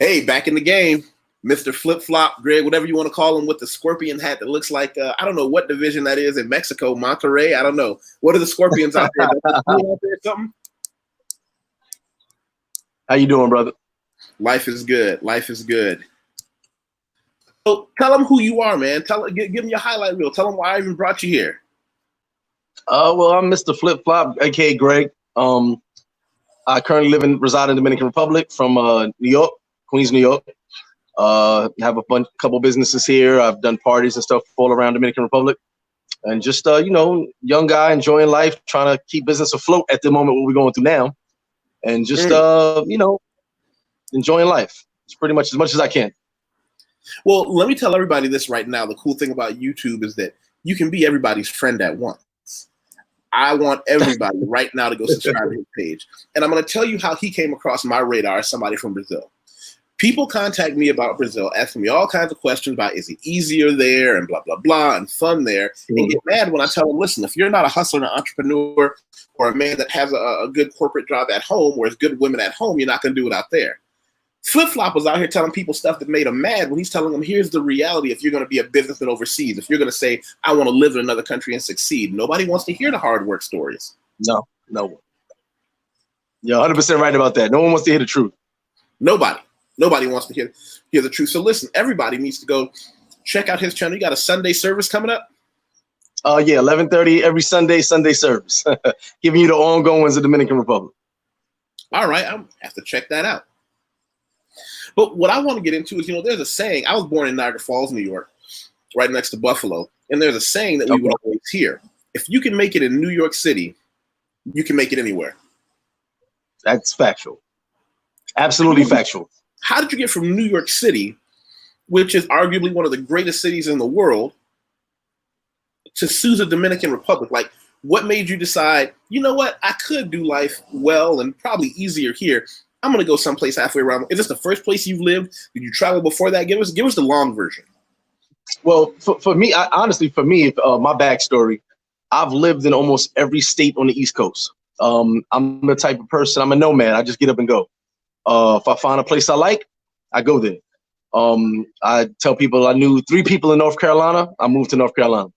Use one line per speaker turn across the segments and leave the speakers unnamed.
Hey, back in the game, Mr. Flip Flop, Greg, whatever you want to call him, with the scorpion hat that looks like I don't know what division that is in Mexico, Monterrey. I don't know. What are the scorpions out there? Out there something?
How you doing, brother?
Life is good. Life is good. So tell them who you are, man. Give them your highlight reel. Tell them why I even brought you here.
Well, I'm Mr. Flip Flop, aka Greg. I currently reside in Dominican Republic from New York, Queens, New York. Have a couple businesses here. I've done parties and stuff all around Dominican Republic, and just young guy enjoying life, trying to keep business afloat at the moment what we're going through now, and just enjoying life. It's pretty much as I can.
Well, let me tell everybody this right now. The cool thing about YouTube is that you can be everybody's friend at once. I want everybody right now to go subscribe to his page. And I'm going to tell you how he came across my radar as somebody from Brazil. People contact me about Brazil, asking me all kinds of questions about is it easier there and blah, blah, blah, and fun there, and get mad when I tell them, listen, if you're not a hustler, an entrepreneur, or a man that has a good corporate job at home, or is good women at home, you're not going to do it out there. Flip Flop was out here telling people stuff that made him mad when he's telling them, here's the reality. If you're going to be a businessman overseas, if you're going to say, I want to live in another country and succeed, nobody wants to hear the hard work stories.
No. You're 100% right about that. No one wants to hear the truth.
Nobody wants to hear the truth. So listen, everybody needs to go check out his channel. You got a Sunday service coming up?
Yeah, 11:30 every Sunday service. Giving you the ongoings of Dominican Republic.
All right, I'll have to check that out. But what I want to get into is, there's a saying. I was born in Niagara Falls, New York, right next to Buffalo. And there's a saying that we would always hear. If you can make it in New York City, you can make it anywhere.
That's factual. Absolutely factual.
How did you get from New York City, which is arguably one of the greatest cities in the world, to Sosua, Dominican Republic? Like, what made you decide, you know what, I could do life well and probably easier here. I'm going to go someplace halfway around. Is this the first place you've lived? Did you travel before that? Give us the long version.
Well, for me, honestly, my backstory, I've lived in almost every state on the East Coast. I'm the type of person, I'm a nomad. I just get up and go. If I find a place I like, I go there. I tell people I knew 3 people in North Carolina. I moved to North Carolina.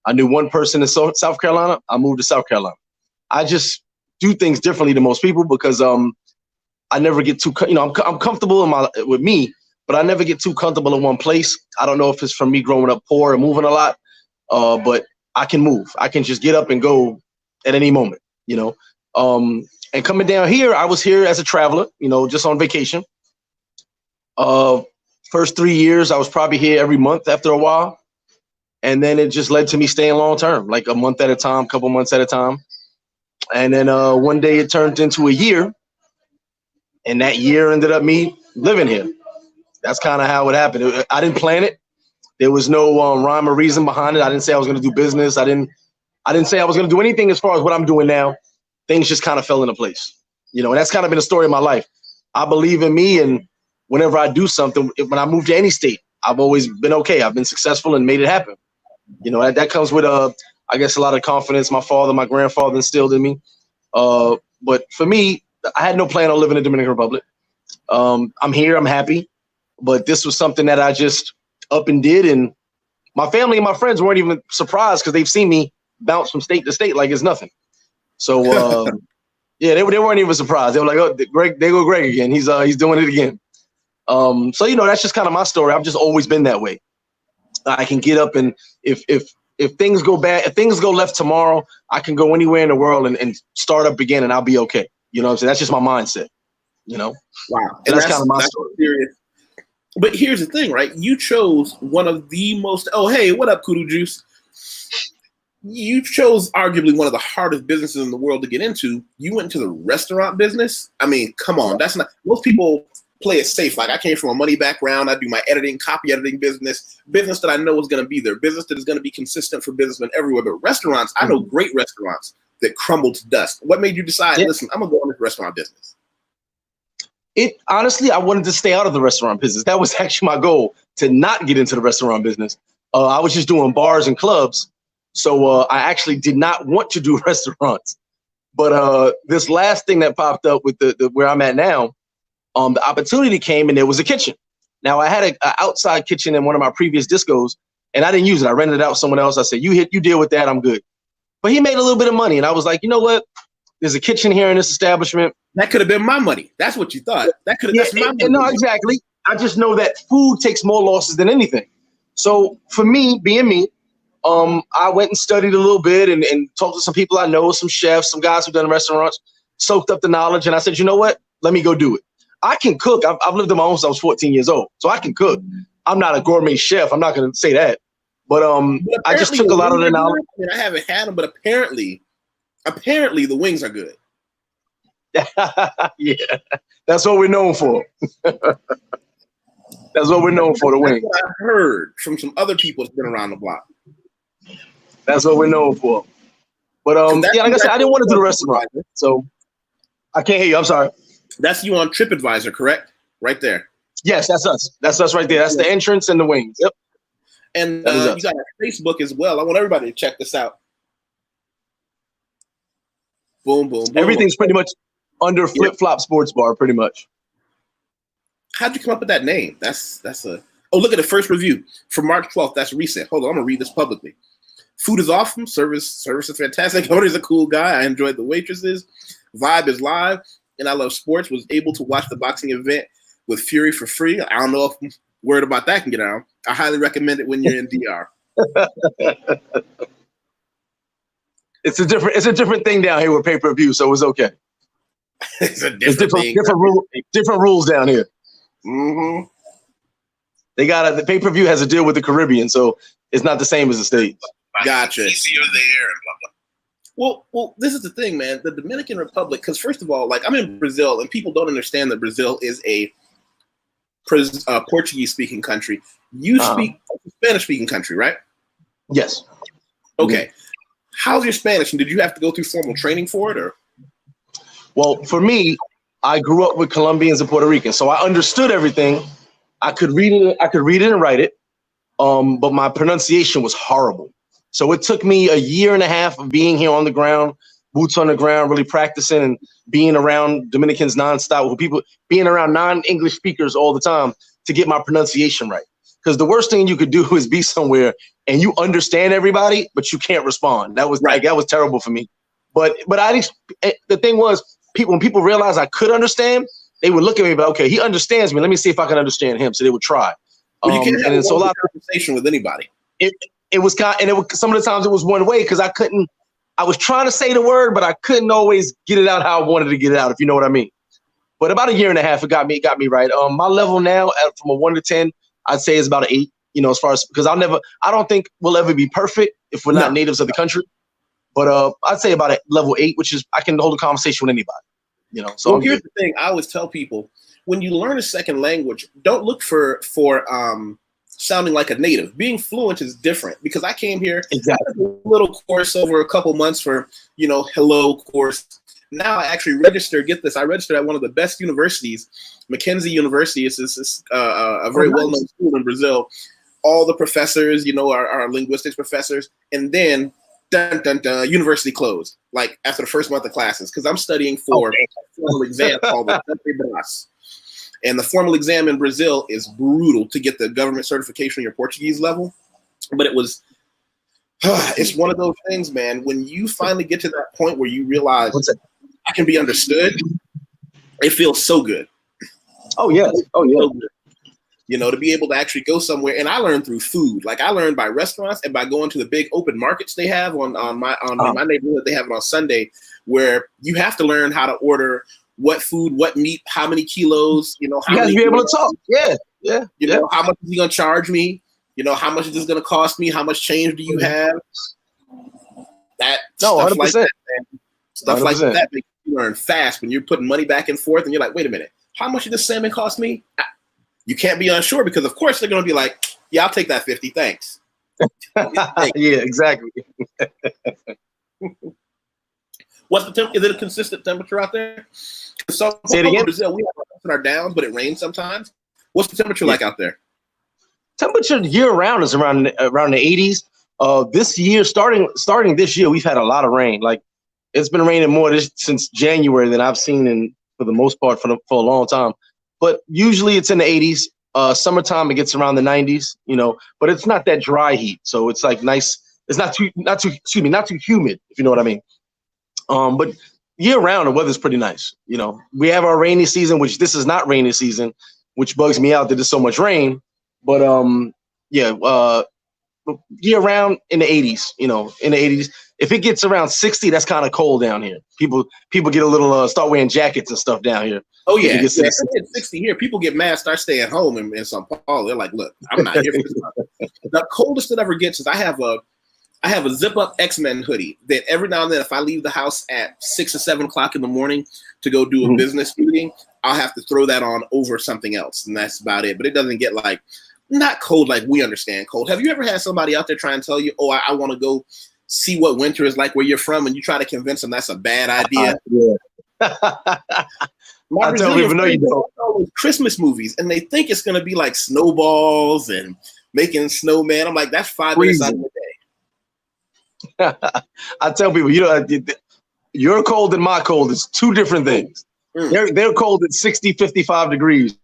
I knew 1 person in South Carolina. I moved to South Carolina. I just do things differently than most people because I never get too, I'm comfortable with me, but I never get too comfortable in one place. I don't know if it's from me growing up poor and moving a lot, but I can move. I can just get up and go at any moment, And coming down here, I was here as a traveler, just on vacation. First 3 years, I was probably here every month after a while. And then it just led to me staying long term, like a month at a time, couple months at a time. And then one day it turned into a year. And that year ended up me living here. That's kind of how it happened. I didn't plan it. There was no rhyme or reason behind it. I didn't say I was going to do business. I didn't say I was going to do anything as far as what I'm doing now. Things just kind of fell into place, and that's kind of been the story of my life. I believe in me, and whenever I do something, when I move to any state, I've always been okay. I've been successful and made it happen. That comes with, I guess, a lot of confidence my father, my grandfather instilled in me. But for me, I had no plan on living in the Dominican Republic. I'm here, I'm happy, but this was something that I just up and did, and my family and my friends weren't even surprised because they've seen me bounce from state to state like it's nothing. So yeah, they weren't even surprised. They were like, "Oh, Greg, there go Greg again. He's doing it again." So that's just kind of my story. I've just always been that way. I can get up, and if things go bad, if things go left tomorrow, I can go anywhere in the world and start up again, and I'll be okay. You know what I'm saying? That's just my mindset. Wow.
And
that's kind of my story.
Serious. But here's the thing, right? You chose one of the most. Oh, hey, what up, Kudu Juice? You chose arguably one of the hardest businesses in the world to get into. You went into the restaurant business. I mean, come on, that's not. Most people play it safe. Like, I came from a money background. I do my copy editing business that I know is going to be there, business that is going to be consistent for businessmen everywhere. But restaurants, I know great restaurants that crumble to dust. What made you decide, listen, I'm going to go in this restaurant business?
Honestly, I wanted to stay out of the restaurant business. That was actually my goal, to not get into the restaurant business. I was just doing bars and clubs. So I actually did not want to do restaurants. But this last thing that popped up with the where I'm at now, the opportunity came and there was a kitchen. Now I had an outside kitchen in one of my previous discos, and I didn't use it. I rented it out to someone else. I said, you deal with that, I'm good. But he made a little bit of money, and I was like, you know what? There's a kitchen here in this establishment.
That could have been my money. That's what you thought. That could have
Yeah,
that's my money.
no, exactly. I just know that food takes more losses than anything. So for me, being me, I went and studied a little bit and talked to some people I know, some chefs, some guys who've done restaurants, soaked up the knowledge, and I said, you know what? Let me go do it. I can cook. I've lived in my home since I was 14 years old, so I can cook. I'm not a gourmet chef. I'm not going to say that. But I just took a lot of the knowledge.
I mean, I haven't had them, but apparently the wings are good.
Yeah, that's what we're known for. That's what we're known for, the wings.
That's what I heard from some other people that's been around the block.
That's what we're known for. But yeah, like I said, I didn't want to do the restaurant, so I can't hear you. I'm sorry.
That's you on TripAdvisor, correct? Right there.
Yes, that's us. That's us right there. That's the entrance and the wings. Yep.
And you got our Facebook as well. I want everybody to check this out. Boom, boom, boom.
Everything's pretty much under Flip Flop Sports Bar, pretty much.
How'd you come up with that name? That's a. Oh, look at the first review from March 12th. That's recent. Hold on, I'm gonna read this publicly. Food is awesome. Service is fantastic. Owner's a cool guy. I enjoyed the waitresses. Vibe is live, and I love sports. Was able to watch the boxing event with Fury for free. I don't know if word about that can get around. I highly recommend it when you're in DR.
It's a different thing down here with pay-per-view, so it's okay.
It's a different thing.
Different rules down here.
Mm-hmm.
They got the pay-per-view has a deal with the Caribbean, so it's not the same as the States.
Gotcha. Easier there and blah blah. Well, this is the thing, man. The Dominican Republic, because first of all, like I'm in Brazil, and people don't understand that Brazil is a Portuguese-speaking country. You speak Spanish-speaking country, right?
Yes.
Okay. Mm-hmm. How's your Spanish, and did you have to go through formal training for it, or?
Well, for me, I grew up with Colombians and Puerto Ricans, so I understood everything. I could read it. I could read it and write it, but my pronunciation was horrible. So it took me a year and a half of being here on the ground, boots on the ground, really practicing and being around Dominicans nonstop, with people, being around non-English speakers all the time to get my pronunciation right. Because the worst thing you could do is be somewhere and you understand everybody, but you can't respond. That was that was terrible for me. But the thing was, when people realized I could understand, they would look at me, but okay, he understands me. Let me see if I can understand him. So they would try.
Well, you can't have a lot of conversation with anybody.
It was some of the times it was one way because I was trying to say the word, but I couldn't always get it out how I wanted to get it out, if you know what I mean. But about a year and a half, it got me right. My level now, from a 1 to 10, I'd say is about an 8. You know, as far as because I don't think we'll ever be perfect if we're not natives of the country. But I'd say about a level 8, which is I can hold a conversation with anybody. You know. So
here's the thing: I always tell people, when you learn a second language, don't look for sounding like a native. Being fluent is different because I came here,
exactly,
a little course over a couple months for hello course. Now I actually registered. Get this, I registered at one of the best universities, Mackenzie University. It's a very well-known school in Brazil. All the professors, are linguistics professors, and then university closed like after the first month of classes because I'm studying for a formal exam called the Expat. And the formal exam in Brazil is brutal to get the government certification on your Portuguese level. But it's one of those things, man. When you finally get to that point where you realize I can be understood, it feels so good.
Oh, yeah. Oh, yeah.
So good. To be able to actually go somewhere. And I learned through food. Like I learned by restaurants and by going to the big open markets they have in my neighborhood. They have it on Sunday where you have to learn how to order what food, what meat, how many kilos,
you have to be able to talk. Yeah.
How much is he gonna charge me? How much is this gonna cost me? How much change do you have? Stuff 100%. Like that, man. Stuff 100%. Like that makes you learn fast when you're putting money back and forth and you're like, wait a minute, how much did this salmon cost me? You can't be unsure because of course they're gonna be like, yeah, I'll take that 50, thanks.
Yeah, exactly.
What's the temp? Is it a consistent temperature out there? So
say it again.
Brazil, we have ups and our downs, but it rains sometimes. What's the temperature like out there?
Temperature year round is around the 80s. This year, starting this year, we've had a lot of rain. Like it's been raining more since January than I've seen for the most part for a long time. but usually it's in the 80s. Summertime it gets around the 90s, you know, but it's not that dry heat, so it's like nice. It's not too humid, if you know what I mean. But year round the weather's pretty nice. You know, we have our rainy season, which this is not rainy season, which bugs me out that there's so much rain. But year round in the 80s, you know, in the 80s. If it gets around 60, that's kind of cold down here. People get a little start wearing jackets and stuff down here.
Oh yeah, if it gets 60 here, people get mad, start staying home in São Paulo. They're like, look, I'm not here for this. The coldest it ever gets is I have a zip up X-Men hoodie that every now and then, if I leave the house at 6 or 7 o'clock in the morning to go do a business meeting, I'll have to throw that on over something else, and that's about it. But it doesn't get like not cold like we understand cold. Have you ever had somebody out there try and tell you, oh, I want to go see what winter is like where you're from, and you try to convince them that's a bad idea? I tell people, no, you don't. Christmas movies, and they think it's going to be like snowballs and making snowman. I'm like, that's 5 minutes out of the day.
I tell people, you know, your cold and my cold is two different things. They're cold at 60, 55 degrees.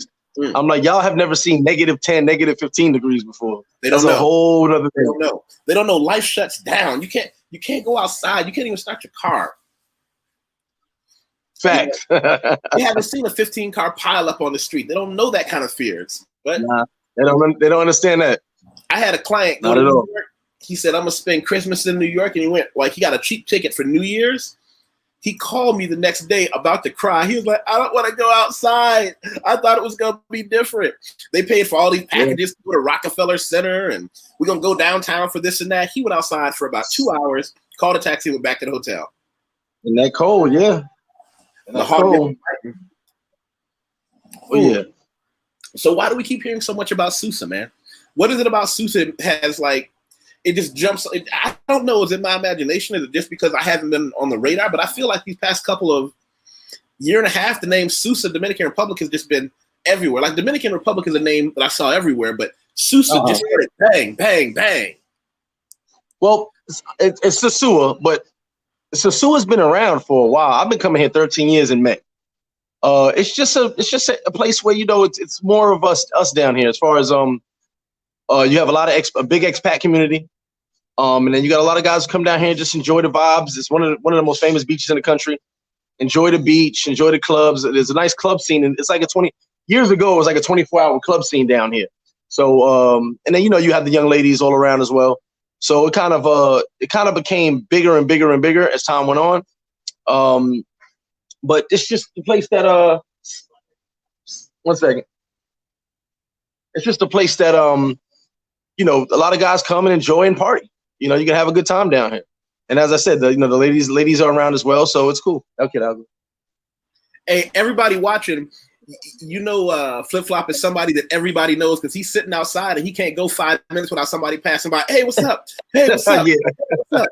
I'm like, y'all have never seen -10, -15 degrees before.
They don't
That's
know.
A whole other thing.
They don't know. They don't know. Life shuts down. You can't go outside. You can't even start your car.
Facts.
They haven't seen a 15-car pile up on the street. They don't know that kind of fears. But
they don't understand that.
I had a client go to New York. He said, I'm gonna spend Christmas in New York, and he went like he got a cheap ticket for New Year's. He called me the next day about to cry. He was like, I don't want to go outside. I thought it was going to be different. They paid for all these packages to go to Rockefeller Center, and we're going to go downtown for this and that. He went outside for about 2 hours, called a taxi, went back to the hotel.
In that cold, yeah.
The hard.
Oh, yeah.
So why do we keep hearing so much about Sosua, man? What is it about Sosua has like, it just jumps. I don't know. Is it my imagination? Is it just because I haven't been on the radar? But I feel like these past couple of year and a half, the name Sosua, Dominican Republic, has just been everywhere. Like Dominican Republic is a name that I saw everywhere, but Sosua just started bang, bang, bang.
Well, it's Sosua, but Sosua's been around for a while. I've been coming here 13 years in May. It's just a place where, you know, it's more of us down here as far as you have a lot of a big expat community. And then you got a lot of guys who come down here and just enjoy the vibes. It's one of the most famous beaches in the country. Enjoy the beach, enjoy the clubs. There's a nice club scene, and it's like years ago it was like a 24-hour club scene down here. So and then, you know, you have the young ladies all around as well. So it kind of became bigger and bigger and bigger as time went on. But it's just a place that one second. It's just a place that you know, a lot of guys come and enjoy and party. You know, you can have a good time down here. And as I said, the ladies are around as well, so it's cool. Okay, I'll go.
Hey, everybody watching, you know, Flip Flop is somebody that everybody knows because he's sitting outside and he can't go 5 minutes without somebody passing by. Hey, what's up? Hey, what's up?
Yeah.
Hey, what's up?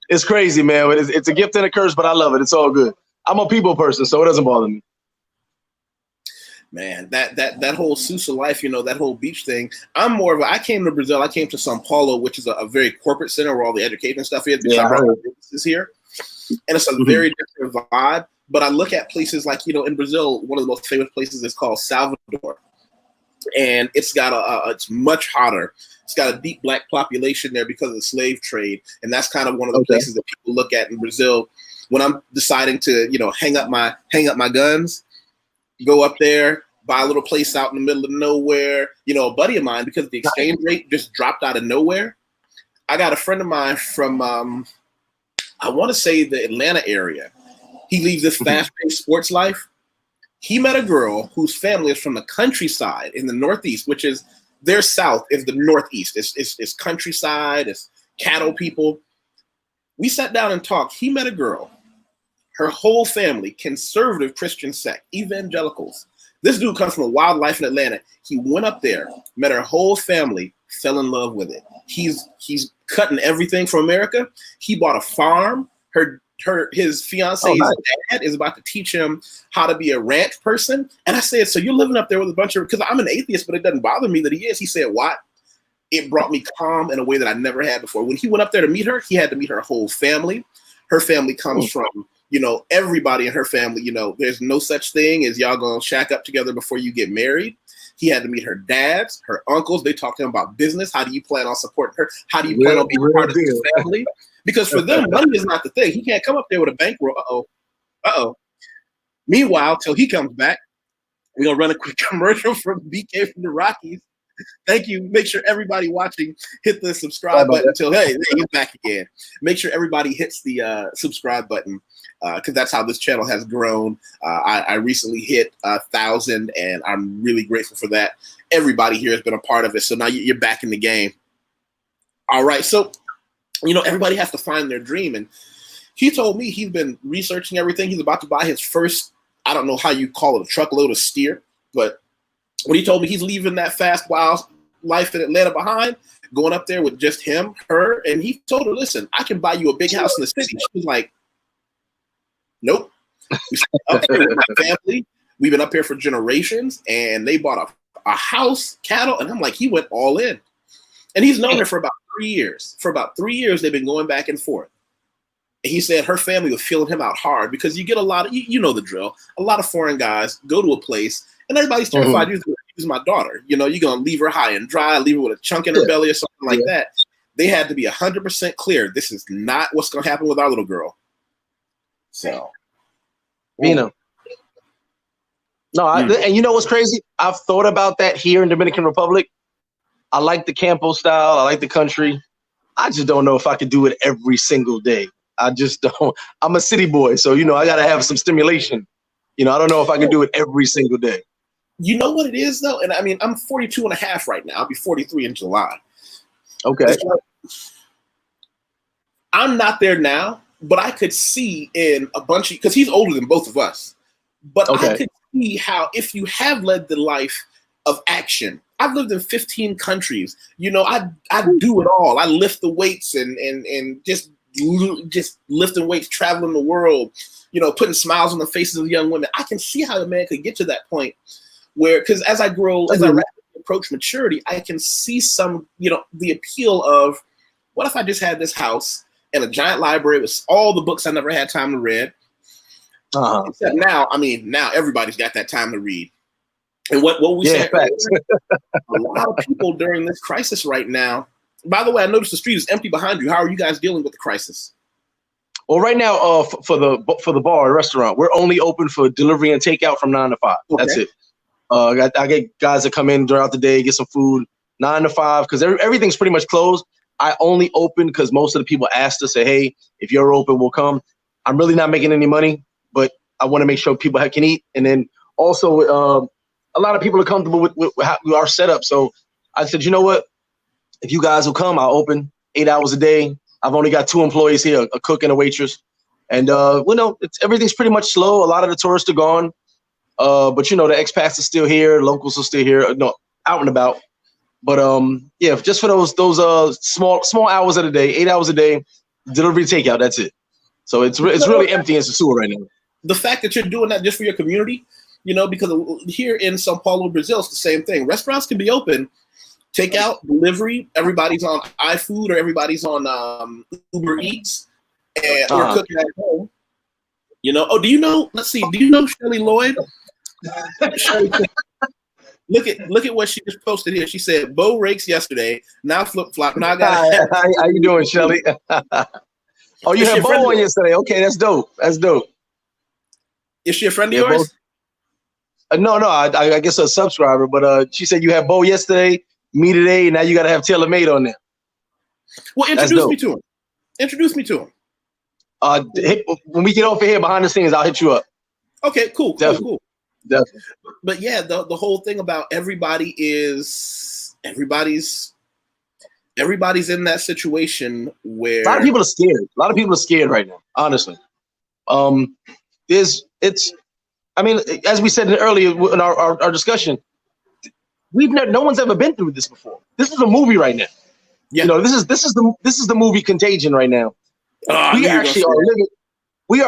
It's crazy, man. But it's a gift and a curse, but I love it. It's all good. I'm a people person, so it doesn't bother me.
Man, that whole Sosua life, you know, that whole beach thing. I came to Brazil. I came to São Paulo, which is a very corporate center where all the education stuff is.
Yeah,
businesses here, and it's a very different vibe. But I look at places like, you know, in Brazil, one of the most famous places is called Salvador, and it's it's much hotter. It's got a deep black population there because of the slave trade, and that's kind of one of the places that people look at in Brazil when I'm deciding to, you know, hang up my guns. Go up there, buy a little place out in the middle of nowhere. You know, a buddy of mine, because the exchange rate just dropped out of nowhere. I got a friend of mine from, I want to say the Atlanta area. He leads this fast-paced sports life. He met a girl whose family is from the countryside in the Northeast, which is their South is the Northeast. It's countryside, it's cattle people. We sat down and talked. He met a girl. Her whole family, conservative Christian sect, evangelicals. This dude comes from a wild life in Atlanta. He went up there, met her whole family, fell in love with it. He's cutting everything from America. He bought a farm. His fiance's dad is about to teach him how to be a ranch person. And I said, so you're living up there with a bunch of, because I'm an atheist, but it doesn't bother me that he is. He said, what? It brought me calm in a way that I never had before. When he went up there to meet her, he had to meet her whole family. Her family comes from you know, everybody in her family, you know, there's no such thing as y'all gonna shack up together before you get married. He had to meet her dads, her uncles. They talked to him about business. How do you plan on supporting her? How do you plan on being part of the family? Because for them, money is not the thing. He can't come up there with a bankroll. Uh-oh. Meanwhile, till he comes back, we're going to run a quick commercial from BK from the Rockies. Thank you. Make sure everybody watching hit the subscribe button until, hey, he's back again. Make sure everybody hits the subscribe button because that's how this channel has grown. I recently hit 1,000, and I'm really grateful for that. Everybody here has been a part of it, so now you're back in the game. All right, so, you know, everybody has to find their dream, and he told me he's been researching everything. He's about to buy his first, I don't know how you call it, a truckload of steer, but when he told me he's leaving that fast, wild life in Atlanta behind, going up there with just him, her, and he told her, listen, I can buy you a big house in the city. She was like, nope. We up here with my family. We've been up here for generations, and they bought a house, cattle, and I'm like, he went all in. And he's known her for about 3 years. For about 3 years, they've been going back and forth. And he said her family was feeling him out hard because you get a lot of, you know the drill, a lot of foreign guys go to a place, and everybody's terrified. Use my daughter. You know, you're going to leave her high and dry, leave her with a chunk in her belly or something like that. They had to be 100% clear. This is not what's going to happen with our little girl. So,
No, and you know what's crazy? I've thought about that here in Dominican Republic. I like the campo style. I like the country. I just don't know if I could do it every single day. I just don't. I'm a city boy, so, you know, I got to have some stimulation. You know, I don't know if I can do it every single day.
You know what it is, though? And I mean, I'm 42 and a half right now. I'll be 43 in July.
Okay.
I'm not there now, but I could see in a bunch of, because he's older than both of us, but I could see how if you have led the life of action, I've lived in 15 countries. You know, I do it all. I lift the weights and just lifting weights, traveling the world, you know, putting smiles on the faces of young women. I can see how a man could get to that point where, because as I grow, as I rapidly approach maturity, I can see some, you know, the appeal of what if I just had this house and a giant library with all the books I never had time to read. Except now, I mean, now everybody's got that time to read. And what we say, a lot of people during this crisis right now. By the way, I noticed the street is empty behind you. How are you guys dealing with the crisis?
Well, right now, for the bar and restaurant, we're only open for delivery and takeout from 9 to 5. Okay. That's it. I get guys that come in throughout the day, get some food, 9 to 5, because everything's pretty much closed. I only open because most of the people asked us, say, hey, if you're open, we'll come. I'm really not making any money, but I want to make sure people can eat. And then also, a lot of people are comfortable with our setup. So I said, you know what? If you guys will come, I'll open 8 hours a day. I've only got 2 employees here, a cook and a waitress. And, well, no, everything's pretty much slow. A lot of the tourists are gone. But, you know, the expats are still here. Locals are still here, no, out and about. But, yeah, just for those small hours of the day, 8 hours a day, delivery, takeout, that's it. So it's really empty in Sosua right now.
The fact that you're doing that just for your community, you know, because here in Sao Paulo, Brazil, it's the same thing. Restaurants can be open, takeout, delivery. Everybody's on iFood or everybody's on Uber Eats and or cooking at home. You know, do you know? Let's see. Do you know Shelly Lloyd? Look at what she just posted here. She said, "Bo rakes yesterday, now flip flop." Now I got.
How you doing, Shelly? Oh, you had Bo on yesterday. Okay, that's dope. That's dope.
Is she a friend of yours?
No, I guess a subscriber. But she said you had Bo yesterday, me today. Now you got to have Taylor Made on there.
Well, introduce me to him. Introduce me to him.
When we get off of here behind the scenes, I'll hit you up.
Okay, cool.
Definitely.
But yeah, the whole thing about everybody's in that situation where
a lot of people are scared. A lot of people are scared right now, honestly. I mean, as we said earlier in our discussion, no one's ever been through this before. This is a movie right now. Yeah. You know, this is the movie Contagion right now. We actually are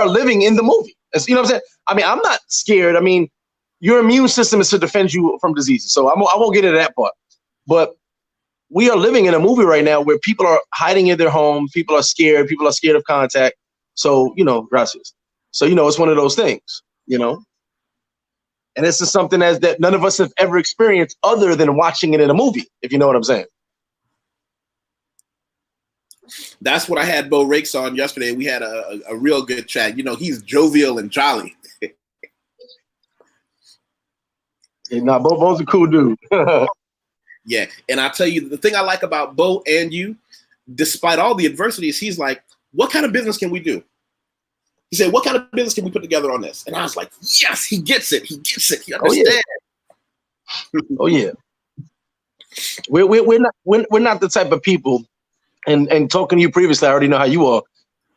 living in the movie. You know what I'm saying? I mean, I'm not scared. I mean, your immune system is to defend you from diseases. So I won't get into that part. But we are living in a movie right now where people are hiding in their homes. People are scared. People are scared of contact. So, you know, gracias. So, you know, it's one of those things, you know. And this is something that none of us have ever experienced other than watching it in a movie, if you know what I'm saying.
That's what I had Bo Rakes on yesterday. We had a real good chat. You know, he's jovial and jolly.
Nah, Bo's a cool dude.
Yeah, and I tell you, the thing I like about Bo and you, despite all the adversities, he's like, what kind of business can we do? He said, what kind of business can we put together on this? And I was like, yes, he gets it. He gets it. He understands.
Oh yeah. We're not the type of people, and talking to you previously, I already know how you are,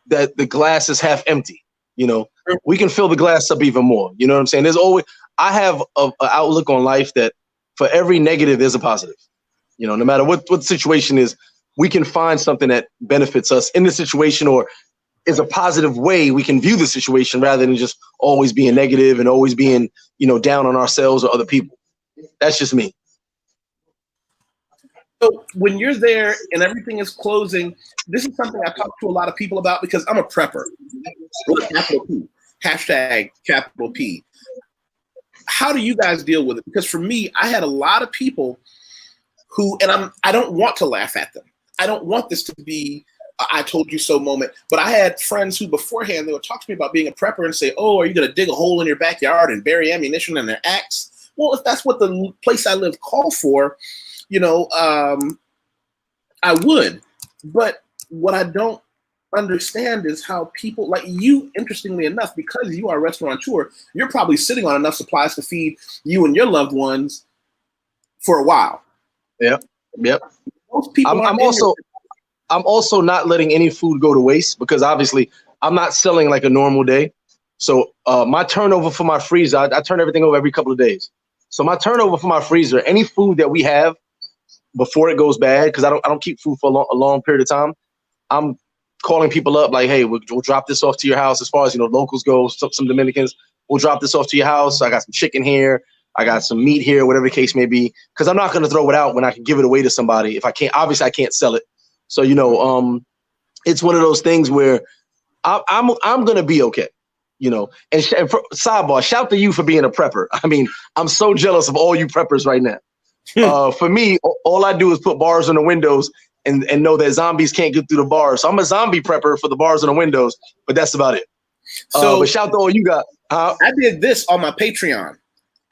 that the glass is half empty. You know, we can fill the glass up even more. You know what I'm saying? There's always, I have an outlook on life that for every negative, there's a positive. You know, no matter what the situation is, we can find something that benefits us in the situation, or is a positive way we can view the situation, rather than just always being negative and always being, you know, down on ourselves or other people. That's just me.
So when you're there and everything is closing, this is something I talk to a lot of people about because I'm a prepper. With capital P. Hashtag capital P. How do you guys deal with it? Because for me, I had a lot of people who, and I don't want to laugh at them. I don't want this to be I told you so moment. But I had friends who beforehand, they would talk to me about being a prepper and say, oh, are you going to dig a hole in your backyard and bury ammunition in an axe? Well, if that's what the place I live called for, you know, I would. But what I don't understand is how people like you, interestingly enough, because you are a restaurateur, you're probably sitting on enough supplies to feed you and your loved ones for a while.
Yep.
Most people
I'm also not letting any food go to waste, because obviously I'm not selling like a normal day. So my turnover for my freezer, I turn everything over every couple of days. So my turnover for my freezer, any food that we have before it goes bad, because I don't keep food for a long period of time, I'm calling people up like, hey, we'll drop this off to your house. As far as, you know, locals go, some Dominicans, we'll drop this off to your house. I got some chicken here. I got some meat here, whatever the case may be, because I'm not going to throw it out when I can give it away to somebody. If I can't, obviously I can't sell it. So, you know, it's one of those things where I'm going to be okay, you know. And for, sidebar, shout to you for being a prepper. I mean, I'm so jealous of all you preppers right now. For me, all I do is put bars on the windows and know that zombies can't get through the bars. So I'm a zombie prepper for the bars on the windows, but that's about it. So, but shout to all you got.
I did this on my Patreon.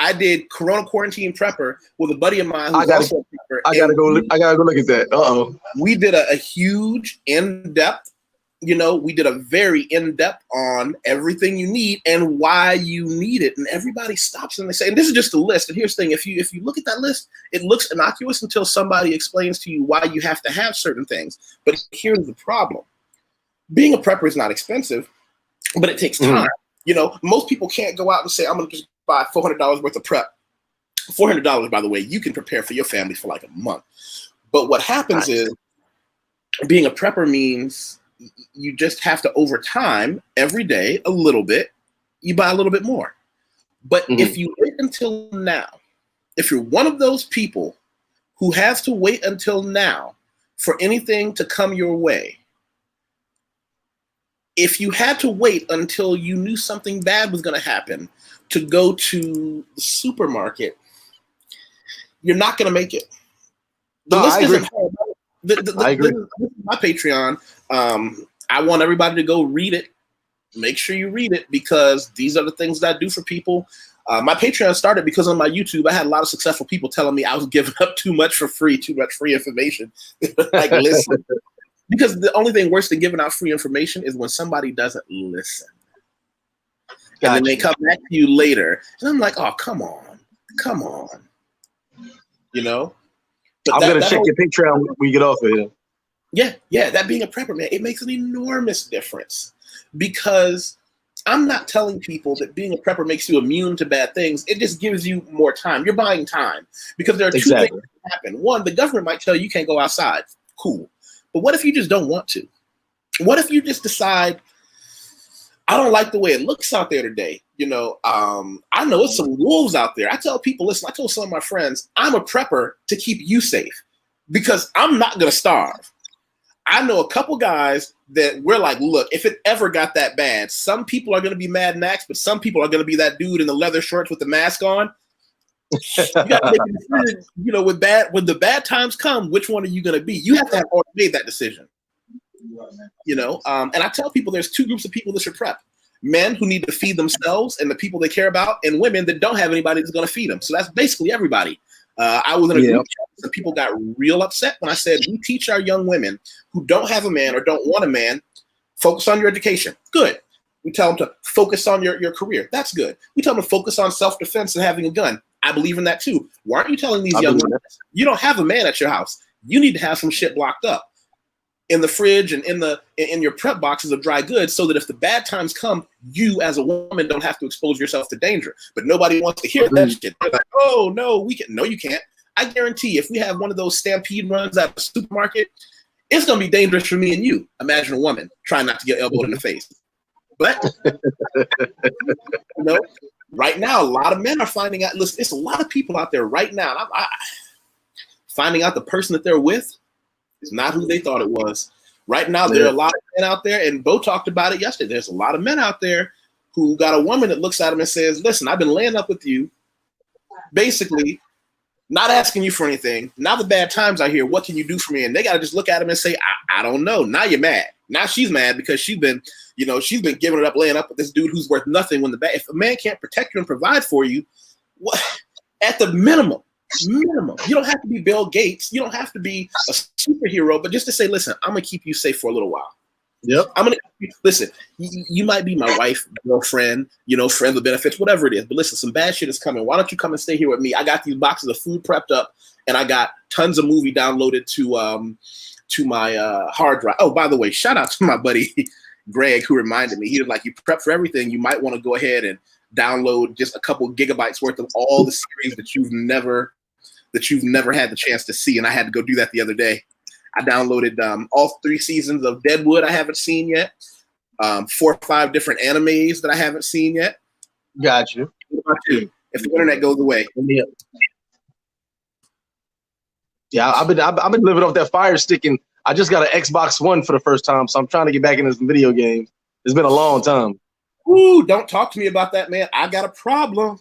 I did Corona Quarantine Prepper with a buddy of mine who's also a prepper. I gotta go
look at that.
We did a huge in-depth, you know, we did a very in-depth on everything you need and why you need it. And everybody stops and they say, and this is just a list. And here's the thing, if you look at that list, it looks innocuous until somebody explains to you why you have to have certain things. But here's the problem. Being a prepper is not expensive, but it takes time. You know, most people can't go out and say, I'm gonna just buy $400 worth of prep. $400, by the way, you can prepare for your family for like a month. But what happens is being a prepper means you just have to, over time, every day, a little bit, you buy a little bit more. But if you wait until now, if you're one of those people who has to wait until now for anything to come your way, if you had to wait until you knew something bad was going to happen to go to the supermarket, you're not going to make it. The list isn't hard. I agree. This is my Patreon. I want everybody to go read it. Make sure you read it, because these are the things that I do for people. My Patreon started because on my YouTube, I had a lot of successful people telling me I was giving up too much for free, too much free information. Like, listen. Because the only thing worse than giving out free information is when somebody doesn't listen. And then they come back to you later. And I'm like, oh, come on. You know? But
I'm going to check your Patreon when we get off of here.
Yeah. That being a prepper, man, it makes an enormous difference. Because I'm not telling people that being a prepper makes you immune to bad things. It just gives you more time. You're buying time. Because there are two things that happen. One, the government might tell you can't go outside. Cool. But what if you just don't want to? What if you just decide, I don't like the way it looks out there today? You know, I know it's some wolves out there. I tell people, listen, I told some of my friends, I'm a prepper to keep you safe, because I'm not going to starve. I know a couple guys that we're like, look, if it ever got that bad, some people are going to be Mad Max, but some people are going to be that dude in the leather shorts with the mask on. You got to make a decision, you know, when the bad times come, which one are you going to be? You have to have already made that decision. You know, and I tell people there's two groups of people that should prep. Men who need to feed themselves and the people they care about, and women that don't have anybody that's going to feed them. So that's basically everybody. I was in a group chat and people got real upset when I said, we teach our young women who don't have a man or don't want a man, focus on your education. Good. We tell them to focus on your career. That's good. We tell them to focus on self-defense and having a gun. I believe in that too. Why aren't you telling these young women, you don't have a man at your house? You need to have some shit blocked up in the fridge and in your prep boxes of dry goods, so that if the bad times come, you as a woman don't have to expose yourself to danger. But nobody wants to hear that shit. They're like, oh no, we can. No, you can't. I guarantee if we have one of those stampede runs at a supermarket, it's gonna be dangerous for me and you. Imagine a woman trying not to get elbowed in the face. But you know, right now, a lot of men are finding out. Listen, it's a lot of people out there right now. Finding out the person that they're with is not who they thought it was. Right now, there are a lot of men out there, and Bo talked about it yesterday. There's a lot of men out there who got a woman that looks at them and says, listen, I've been laying up with you, basically not asking you for anything. Now the bad times are here. What can you do for me? And they got to just look at him and say, I don't know. Now you're mad. Now she's mad because she's been giving it up, laying up with this dude who's worth nothing. If a man can't protect you and provide for you, what, at the minimum, you don't have to be Bill Gates. You don't have to be a superhero, but just to say, listen, I'm gonna keep you safe for a little while.
Yep.
I'm gonna listen. You might be my wife, girlfriend, you know, friend with benefits, whatever it is. But listen, some bad shit is coming. Why don't you come and stay here with me? I got these boxes of food prepped up, and I got tons of movie downloaded to my hard drive. Oh, by the way, shout out to my buddy Greg, who reminded me. He was like, you prep for everything. You might want to go ahead and download just a couple gigabytes worth of all the series that you've never had the chance to see. And I had to go do that the other day. I downloaded all 3 seasons of Deadwood I haven't seen yet, 4 or 5 different animes that I haven't seen yet.
Got you.
What about you? If the internet goes away.
Yeah, I've been living off that Fire Stick, and I just got an Xbox One for the first time, so I'm trying to get back into some video games. It's been a long time.
Ooh, don't talk to me about that, man. I got a problem.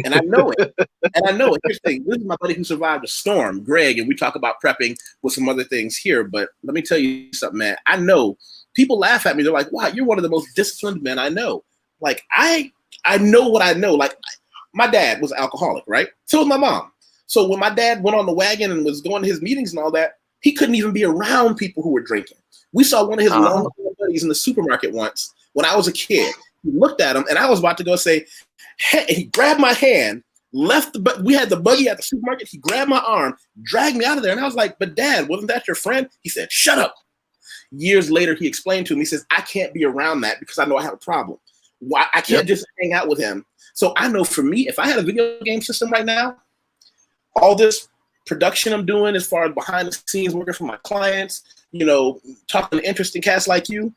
And I know it. Here's the thing. This is my buddy who survived a storm, Greg, and we talk about prepping with some other things here. But let me tell you something, man. I know people laugh at me. They're like, wow, you're one of the most disciplined men I know. Like, I know what I know. Like, my dad was an alcoholic, right? So was my mom. So when my dad went on the wagon and was going to his meetings and all that, he couldn't even be around people who were drinking. We saw one of his long buddies in the supermarket once when I was a kid. He looked at him, and I was about to go say, hey, he grabbed my hand, we had the buggy at the supermarket. He grabbed my arm, dragged me out of there. And I was like, but Dad, wasn't that your friend? He said, shut up. Years later, he explained to me, he says, I can't be around that because I know I have a problem. Why I can't just hang out with him. So I know for me, if I had a video game system right now, all this production I'm doing as far as behind the scenes working for my clients, you know, talking to interesting cats like you,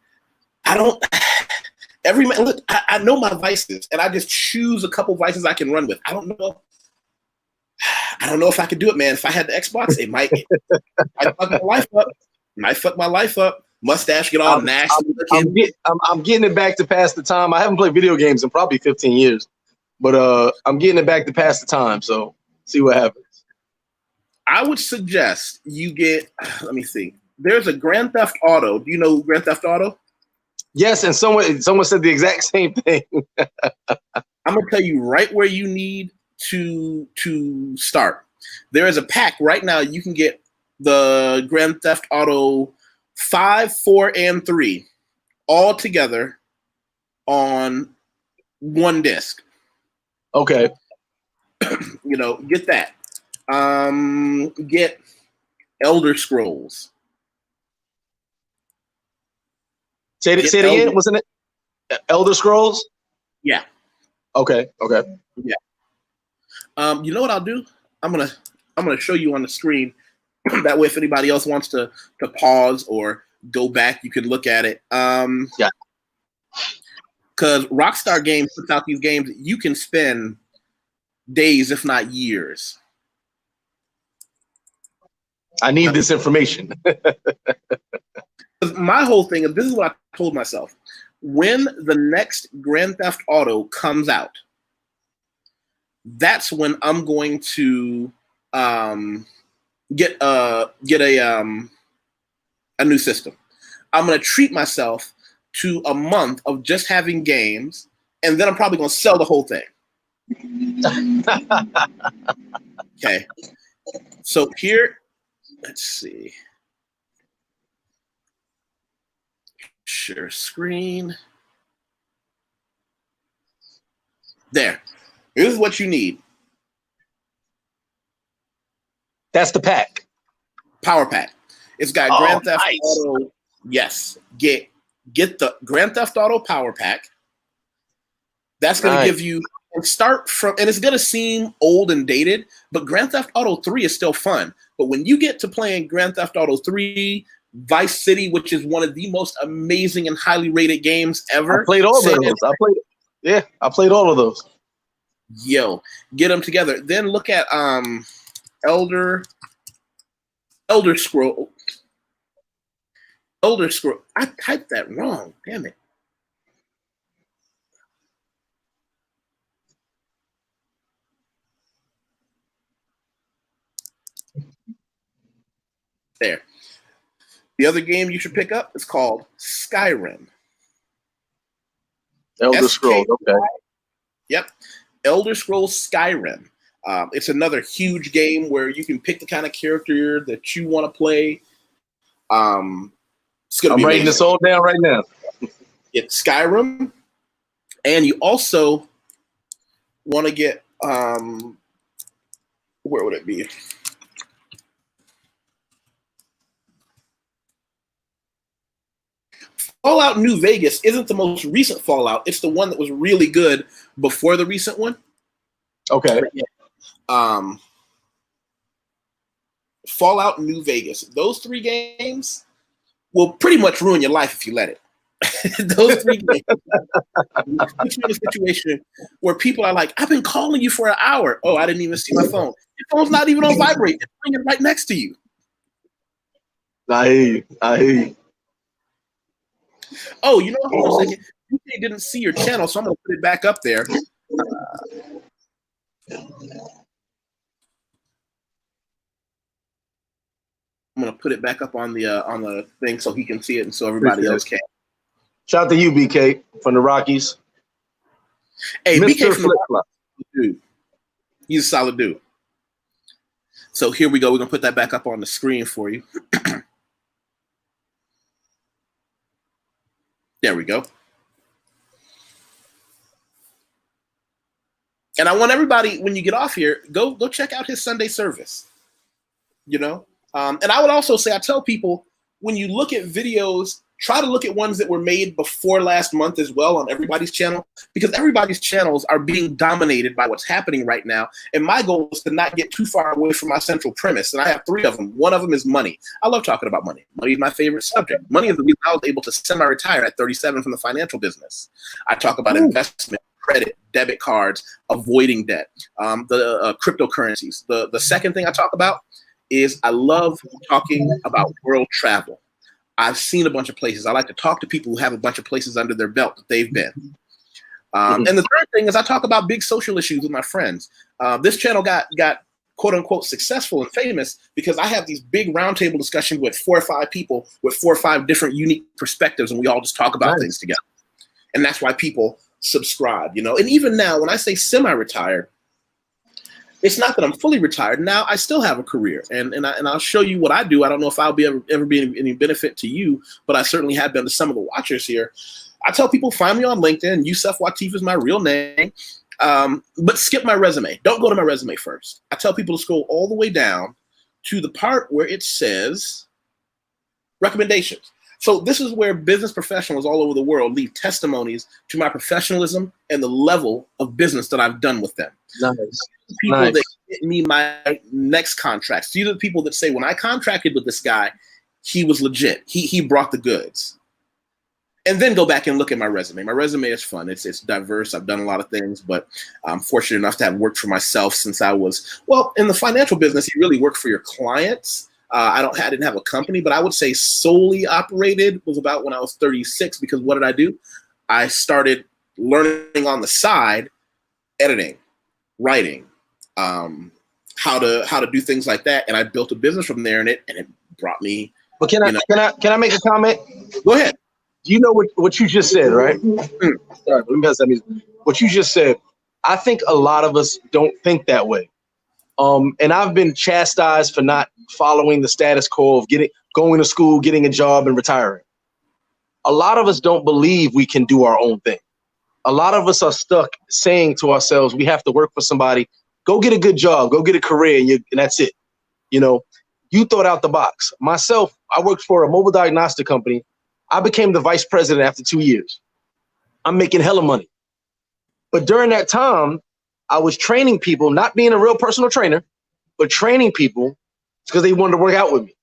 every man, look, I know my vices, and I just choose a couple vices I can run with. I don't know if I could do it, man. If I had the Xbox, it might fuck my life up. Might fuck my life up. Mustache get all nasty.
I'm getting it back to pass the time. I haven't played video games in probably 15 years, but I'm getting it back to pass the time. So see what happens.
I would suggest you get. Let me see. There's a Grand Theft Auto. Do you know Grand Theft Auto?
Yes, and someone said the exact same thing.
I'm gonna tell you right where you need to start. There is a pack right now. You can get the Grand Theft Auto 5, 4, and 3 all together on one disc.
Okay.
You know, get that. Get Elder Scrolls.
Say it again. Wasn't it Elder Scrolls?
Yeah.
Okay.
Yeah. You know what I'll do? I'm gonna show you on the screen. That way, if anybody else wants to pause or go back, you can look at it.
Yeah.
Because Rockstar Games puts out these games that you can spend days, if not years.
I need this information.
My whole thing is, this is what I told myself. When the next Grand Theft Auto comes out, that's when I'm going to get a new system. I'm going to treat myself to a month of just having games, and then I'm probably going to sell the whole thing. Okay. So here, let's see. Share screen. There. Here's what you need.
That's the pack.
Power pack. It's got Grand Theft Auto. Yes. Get the Grand Theft Auto Power Pack. That's going to give you, and start from, and it's going to seem old and dated, but Grand Theft Auto 3 is still fun. But when you get to playing Grand Theft Auto 3, Vice City, which is one of the most amazing and highly rated games ever.
I played all of those. I played all of those.
Yo, get them together. Then look at Elder Scroll. Elder Scroll. I typed that wrong. Damn it. There. The other game you should pick up is called Skyrim.
Elder Scrolls, okay.
Yep. Elder Scrolls Skyrim. It's another huge game where you can pick the kind of character that you want to play. I'm
writing this all down right now.
It's Skyrim. And you also want to get, where would it be? Fallout New Vegas isn't the most recent Fallout. It's the one that was really good before the recent one.
Okay.
Fallout New Vegas. Those 3 games will pretty much ruin your life if you let it. Those 3 games put you in a situation where people are like, I've been calling you for an hour. Oh, I didn't even see my phone. Your phone's not even on vibrate. It's ringing right next to you.
I hear you.
Oh, you know what? Hold on a second. You didn't see your channel, so I'm going to put it back up there. I'm going to put it back up on the thing so he can see it and so everybody else can.
Shout out to you, BK, from the Rockies.
Hey,
Mr.
BK from the
Rockies,
dude. He's a solid dude. So here we go. We're going to put that back up on the screen for you. There we go. And I want everybody, when you get off here, go check out his Sunday service. You know? And I would also say, I tell people, when you look at videos, try to look at ones that were made before last month as well on everybody's channel, because everybody's channels are being dominated by what's happening right now. And my goal is to not get too far away from my central premise. And I have 3 of them. One of them is money. I love talking about money. Money is my favorite subject. Money is the reason I was able to semi-retire at 37 from the financial business. I talk about investment, credit, debit cards, avoiding debt, the cryptocurrencies. The second thing I talk about is I love talking about world travel. I've seen a bunch of places. I like to talk to people who have a bunch of places under their belt that they've been. And the third thing is I talk about big social issues with my friends. This channel got quote unquote successful and famous because I have these big roundtable discussions with 4 or 5 people with 4 or 5 different unique perspectives, and we all just talk about things together. And that's why people subscribe, you know. And even now, when I say semi-retired, it's not that I'm fully retired. Now I still have a career, and I'll show you what I do. I don't know if I'll be ever be any benefit to you, but I certainly have been to some of the watchers here. I tell people, find me on LinkedIn. YusefWateef is my real name, but skip my resume. Don't go to my resume first. I tell people to scroll all the way down to the part where it says recommendations. So this is where business professionals all over the world leave testimonies to my professionalism and the level of business that I've done with them.
Nice.
People that get me my next contracts. These are the people that say, when I contracted with this guy, he was legit. He brought the goods. And then go back and look at my resume. My resume is fun. It's diverse. I've done a lot of things, but I'm fortunate enough to have worked for myself since I was, well, in the financial business, you really work for your clients. I didn't have a company, but I would say solely operated was about when I was 36, because what did I do? I started learning on the side, editing, writing, how to do things like that. And I built a business from there, and it brought me.
But can I make a comment?
Go ahead.
Do you know what you just said, right? Sorry, let me pass that music. What you just said, I think a lot of us don't think that way. And I've been chastised for not following the status quo of going to school, getting a job, and retiring. A lot of us don't believe we can do our own thing. A lot of us are stuck saying to ourselves, we have to work for somebody, go get a good job, go get a career, and that's it. You know, you thought out the box. Myself, I worked for a mobile diagnostic company. I became the vice president after 2 years. I'm making hella money. But during that time, I was training people, not being a real personal trainer, but training people because they wanted to work out with me.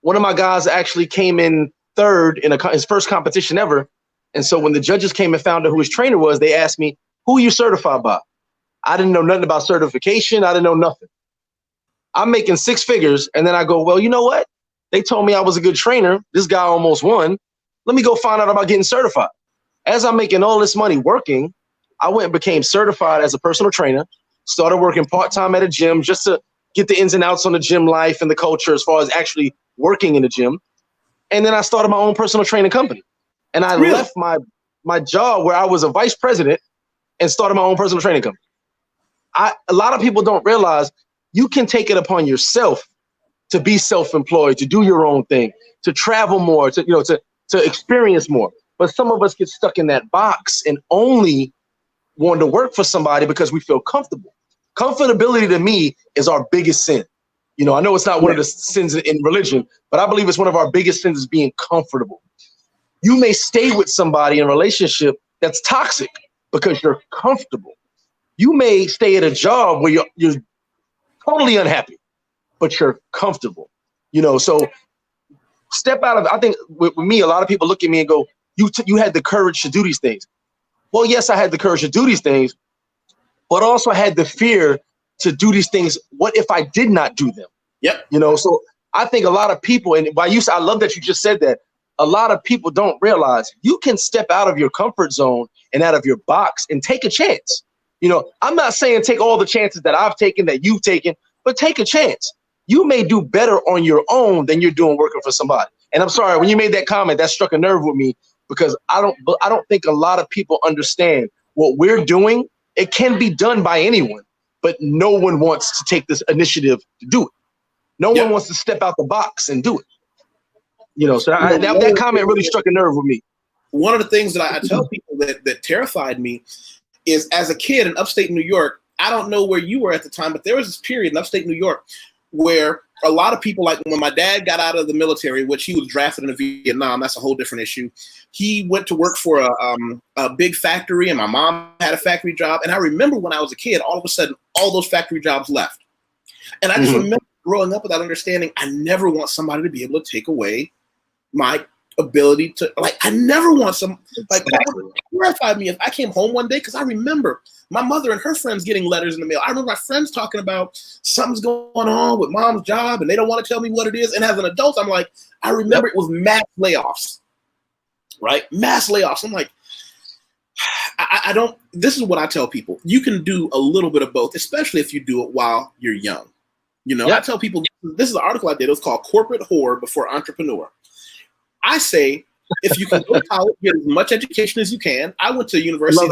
One of my guys actually came in third in his first competition ever. And so when the judges came and found out who his trainer was, they asked me, who are you certified by? I didn't know nothing about certification. I didn't know nothing. I'm making 6 figures. And then I go, well, you know what? They told me I was a good trainer. This guy almost won. Let me go find out about getting certified. As I'm making all this money working, I went and became certified as a personal trainer, started working part-time at a gym just to get the ins and outs on the gym life and the culture as far as actually working in the gym. And then I started my own personal training company. And I left my job where I was a vice president and started my own personal training company. A lot of people don't realize you can take it upon yourself to be self-employed, to do your own thing, to travel more, to experience more. But some of us get stuck in that box and only want to work for somebody because we feel comfortable. Comfortability to me is our biggest sin. You know, I know it's not one of the sins in religion, but I believe it's one of our biggest sins is being comfortable. You may stay with somebody in a relationship that's toxic because you're comfortable. You may stay at a job where you're totally unhappy, but you're comfortable. You know, so step out of. I think with me, a lot of people look at me and go, "You had the courage to do these things." Well, yes, I had the courage to do these things, but also I had the fear to do these things. What if I did not do them?
Yep.
You know, so I think a lot of people, and I love that you just said that. A lot of people don't realize you can step out of your comfort zone and out of your box and take a chance. You know, I'm not saying take all the chances that I've taken, that you've taken, but take a chance. You may do better on your own than you're doing working for somebody. And I'm sorry, when you made that comment, that struck a nerve with me because I don't think a lot of people understand what we're doing. It can be done by anyone, but no one wants to take this initiative to do it. No one wants to step out the box and do it. You know, so that comment really struck a nerve with me.
One of the things that I tell people that terrified me is, as a kid in upstate New York, I don't know where you were at the time, but there was this period in upstate New York where a lot of people, like when my dad got out of the military, which he was drafted into Vietnam, that's a whole different issue. He went to work for a big factory, and my mom had a factory job. And I remember when I was a kid, all of a sudden, all those factory jobs left. And I just remember growing up with that understanding, I never want somebody to be able to take away my ability to, like, I never want that would terrify me if I came home one day, because I remember my mother and her friends getting letters in the mail. I remember my friends talking about something's going on with mom's job and they don't want to tell me what it is. And as an adult, I'm like, I remember it was mass layoffs, right? Mass layoffs. I'm like, I don't, this is what I tell people. You can do a little bit of both, especially if you do it while you're young. You know, I tell people, this is an article I did. It was called Corporate Whore Before Entrepreneur. I say, if you can go to college, get as much education as you can. I went to university.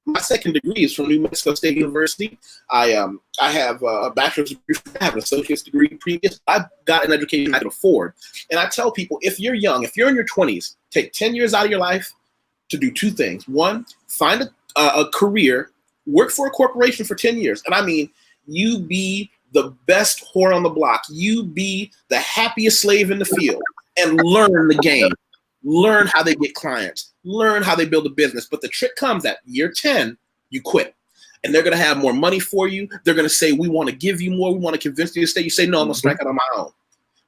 My second degree is from New Mexico State University. I have a bachelor's degree. I have an associate's degree previous. I've got an education I can afford. And I tell people, if you're young, if you're in your 20s, take 10 years out of your life to do 2 things. 1, find a career, work for a corporation for 10 years. And I mean, you be the best whore on the block. You be the happiest slave in the field. And learn the game, learn how they get clients, learn how they build a business. But the trick comes at year 10, you quit. And they're going to have more money for you. They're going to say, we want to give you more. We want to convince you to stay. You say, no, I'm going to strike out on my own.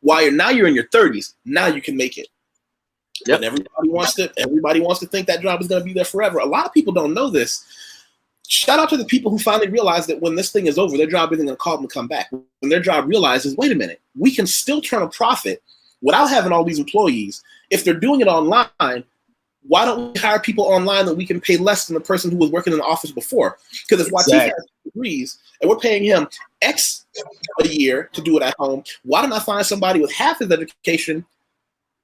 While you're in your 30s, now you can make it. And everybody wants to think that job is going to be there forever. A lot of people don't know this. Shout out to the people who finally realize that when this thing is over, their job isn't going to call them to come back. When their job realizes, wait a minute, we can still turn a profit without having all these employees. If they're doing it online, why don't we hire people online that we can pay less than the person who was working in the office before? Because if YusefWateef has degrees and we're paying him X a year to do it at home, why don't I find somebody with half his education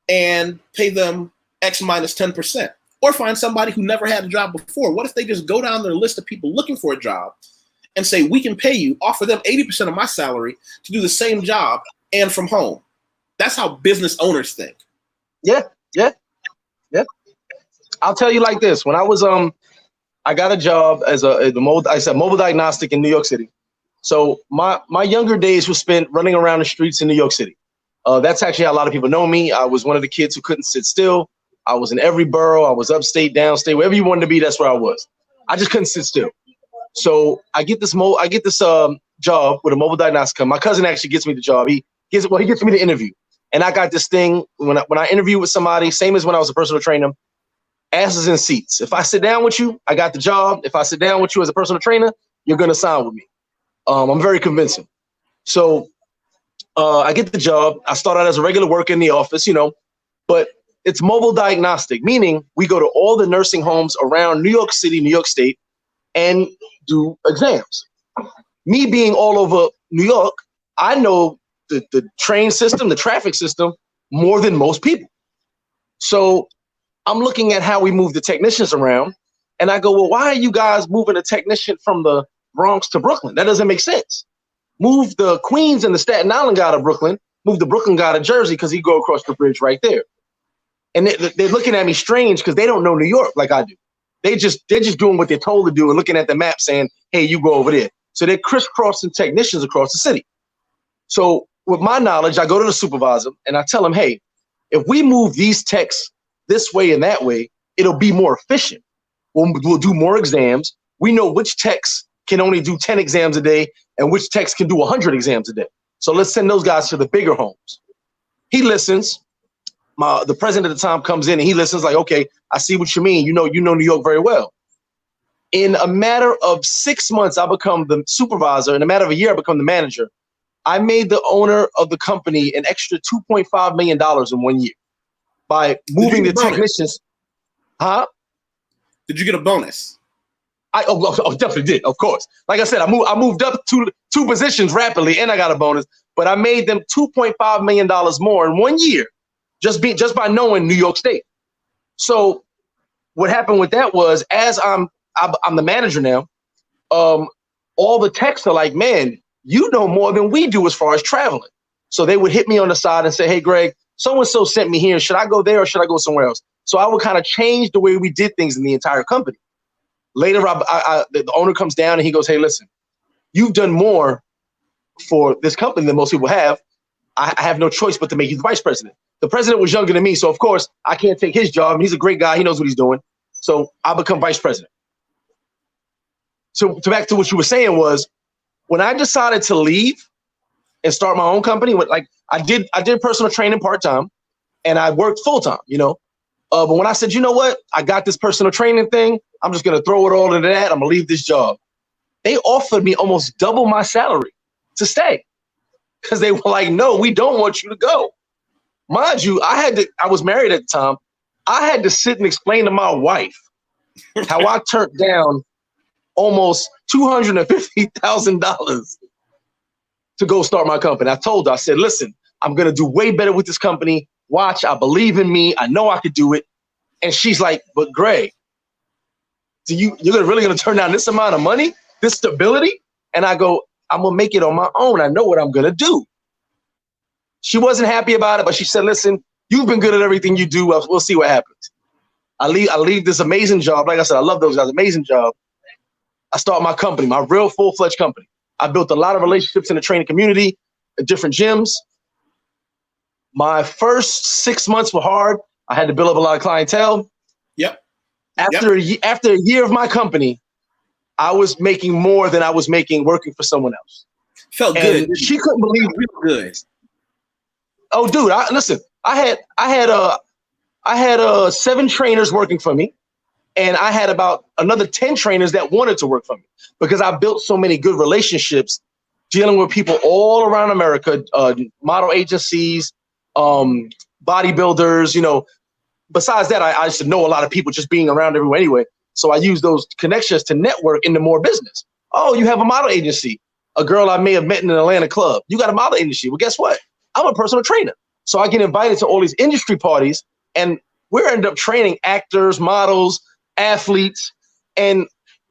and pay them X minus 10%? Or find somebody who never had a job before. What if they just go down their list of people looking for a job and say, we can pay you, offer them 80% of my salary to do the same job and from home? That's how business owners think.
Yeah. I'll tell you like this. When I was I got a job as a mobile diagnostic in New York City. So my younger days were spent running around the streets in New York City. That's actually how a lot of people know me. I was one of the kids who couldn't sit still. I was in every borough. I was upstate, downstate, wherever you wanted to be. That's where I was. I just couldn't sit still. So I get this job with a mobile diagnostic. My cousin actually gets me the job. He gets me the interview. And I got this thing when I interview with somebody, same as when I was a personal trainer, asses in seats. If I sit down with you, I got the job. If I sit down with you as a personal trainer, you're gonna sign with me. I'm very convincing. So I get the job. I start out as a regular worker in the office, but it's mobile diagnostic, meaning we go to all the nursing homes around New York City, New York State, and do exams. Me being all over New York, I know the train system, the traffic system, more than most people. So I'm looking at how we move the technicians around, and I go, well, why are you guys moving a technician from the Bronx to Brooklyn? That doesn't make sense. Move the Queens and the Staten Island guy to Brooklyn, move the Brooklyn guy to Jersey because he go across the bridge right there. And they're looking at me strange because they don't know New York like I do. They're just doing what they're told to do and looking at the map saying, hey, you go over there. So they're crisscrossing technicians across the city. So with my knowledge, I go to the supervisor and I tell him, hey, if we move these techs this way and that way, it'll be more efficient. We'll do more exams. We know which techs can only do 10 exams a day and which techs can do 100 exams a day. So let's send those guys to the bigger homes. He listens. The president at the time comes in and he listens like, okay, I see what you mean. You know New York very well. In a matter of 6 months, I become the supervisor. In a matter of a year, I become the manager. I made the owner of the company an extra $2.5 million in 1 year by moving the technicians. Huh?
Did you get a bonus?
I definitely did, of course. Like I said, I moved up two positions rapidly and I got a bonus, but I made them $2.5 million more in 1 year. Just by knowing New York State. So what happened with that was, as I'm the manager now, all the techs are like, man, you know more than we do as far as traveling. So they would hit me on the side and say, hey, Greg, so-and-so sent me here. Should I go there or should I go somewhere else? So I would kind of change the way we did things in the entire company. Later, the owner comes down and he goes, hey, listen, you've done more for this company than most people have. I have no choice but to make you the vice president. The president was younger than me, so of course I can't take his job. He's a great guy. He knows what he's doing. So I become vice president. So back to what you were saying was, when I decided to leave and start my own company, I did personal training part-time and I worked full-time, But when I said, you know what, I got this personal training thing, I'm just gonna throw it all into that. I'm gonna leave this job. They offered me almost double my salary to stay. Because they were like, no, we don't want you to go. Mind you, I was married at the time. I had to sit and explain to my wife how I turned down almost $250,000 to go start my company. I told her, I said, listen, I'm going to do way better with this company. Watch, I believe in me. I know I could do it. And she's like, but Greg, you're really going to turn down this amount of money, this stability? And I go, I'm going to make it on my own. I know what I'm going to do. She wasn't happy about it, but she said, listen, you've been good at everything you do. We'll see what happens. I leave this amazing job. Like I said, I love those guys. Amazing job. I start my company, my real full-fledged company. I built a lot of relationships in the training community, at different gyms. My first 6 months were hard. I had to build up a lot of clientele.
Yep.
After a year of my company, I was making more than I was making working for someone else.
Felt good.
She couldn't believe it.
Real good.
Oh, dude, listen. I had 7 trainers working for me, And I had about another 10 trainers that wanted to work for me because I built so many good relationships dealing with people all around America, model agencies, bodybuilders, you know. Besides that, I used to know a lot of people just being around everywhere anyway. So I use those connections to network into more business. Oh, you have a model agency. A girl I may have met in an Atlanta club. You got a model agency. Well, guess what? I'm a personal trainer. So I get invited to all these industry parties, and we're end up training actors, models, athletes, and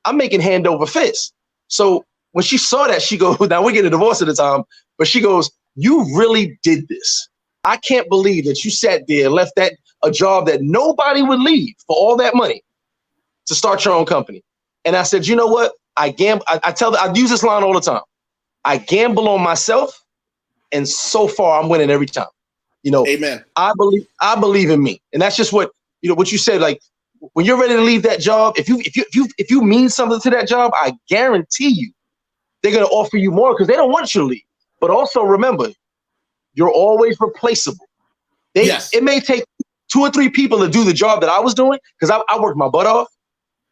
I'm making hand over fist. So when she saw that, she goes, now we're getting a divorce at the time, but she goes, you really did this. I can't believe that you sat there and left a job that nobody would leave for all that money to start your own company. And I said, you know what? I use this line all the time. I gamble on myself, and so far I'm winning every time. You know,
amen.
I believe in me. And that's just what you said, like when you're ready to leave that job, if you mean something to that job, I guarantee you they're going to offer you more because they don't want you to leave. But also remember, you're always replaceable. It may take 2 or 3 people to do the job that I was doing because I worked my butt off,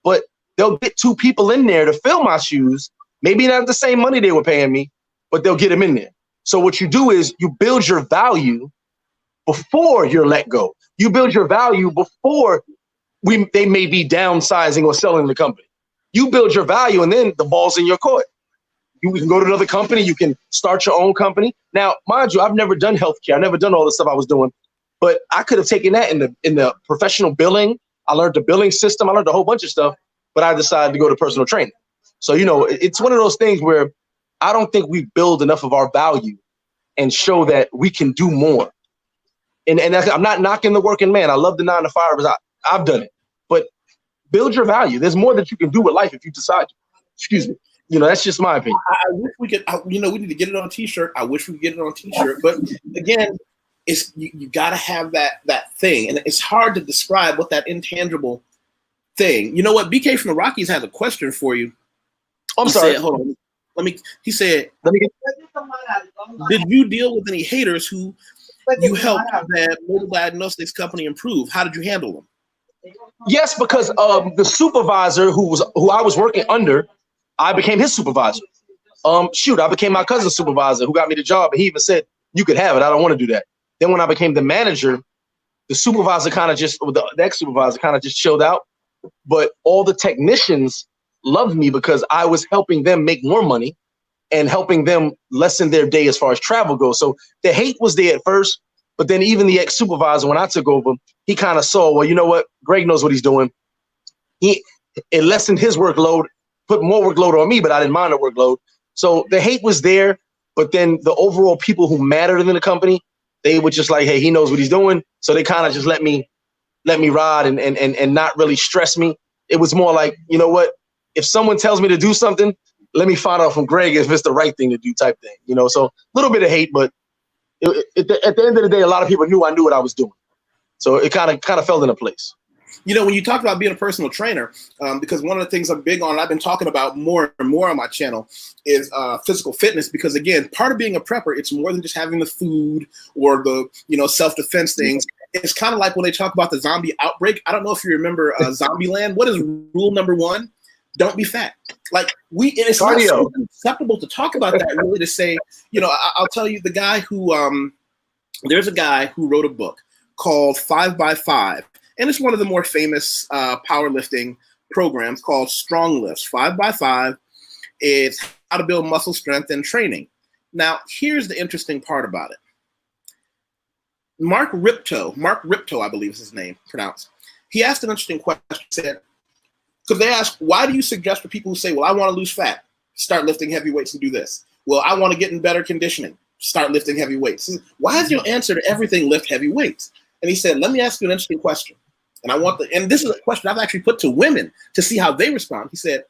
but they'll get 2 people in there to fill my shoes. Maybe not the same money they were paying me, but they'll get them in there. So what you do is you build your value before you're let go. You build your value before they may be downsizing or selling the company. You build your value, and then the ball's in your court. You can go to another company. You can start your own company. Now, mind you, I've never done healthcare. I've never done all the stuff I was doing, but I could have taken that in the professional billing. I learned the billing system. I learned a whole bunch of stuff, but I decided to go to personal training. So, you know, it's one of those things where I don't think we build enough of our value and show that we can do more. And I'm not knocking the working man. I love the 9 to 5. I've done it, but build your value. There's more that you can do with life if you decide to. Excuse me. You know, that's just my opinion.
I wish we could, we need to get it on a t-shirt. I wish we could get it on a t-shirt, but again, it's you got to have that thing, and it's hard to describe what that intangible thing. You know what? BK from the Rockies has a question for you.
I'm sorry.
Hold on. He said, did you deal with any haters who you helped that mobile diagnostics company improve? How did you handle them?
Yes, because the supervisor who I was working under, I became his supervisor. I became my cousin's supervisor who got me the job, and he even said, you could have it. I don't want to do that. Then when I became the manager, the supervisor the ex-supervisor kind of just chilled out. But all the technicians loved me because I was helping them make more money and helping them lessen their day as far as travel goes. So the hate was there at first, but then even the ex-supervisor, when I took over, he kind of saw, well, you know what? Greg knows what he's doing. It lessened his workload, put more workload on me, but I didn't mind the workload. So the hate was there, but then the overall people who mattered in the company, they were just like, hey, he knows what he's doing. So they kind of just let me ride and not really stress me. It was more like, you know what? If someone tells me to do something, let me find out from Greg if it's the right thing to do type thing. You know, so a little bit of hate, but at the end of the day, a lot of people knew I knew what I was doing. So it kind of fell into place.
You know, when you talk about being a personal trainer, because one of the things I'm big on, I've been talking about more and more on my channel, is physical fitness. Because again, part of being a prepper, it's more than just having the food or the self-defense things. It's kind of like when they talk about the zombie outbreak. I don't know if you remember Zombieland. What is rule number 1? Don't be fat. Like it's not so acceptable to talk about that. Really, to say, I'll tell you, the guy who there's a guy who wrote a book called 5x5. And it's one of the more famous powerlifting programs called Strong Lifts. 5x5. It's how to build muscle strength and training. Now, here's the interesting part about it. Mark Ripto, I believe is his name, pronounced. He asked an interesting question. He said, because they asked, why do you suggest for people who say, well, I want to lose fat, start lifting heavy weights and do this? Well, I want to get in better conditioning, start lifting heavy weights. Why is your answer to everything lift heavy weights? And he said, let me ask you an interesting question. And this is a question I've actually put to women to see how they respond. He said,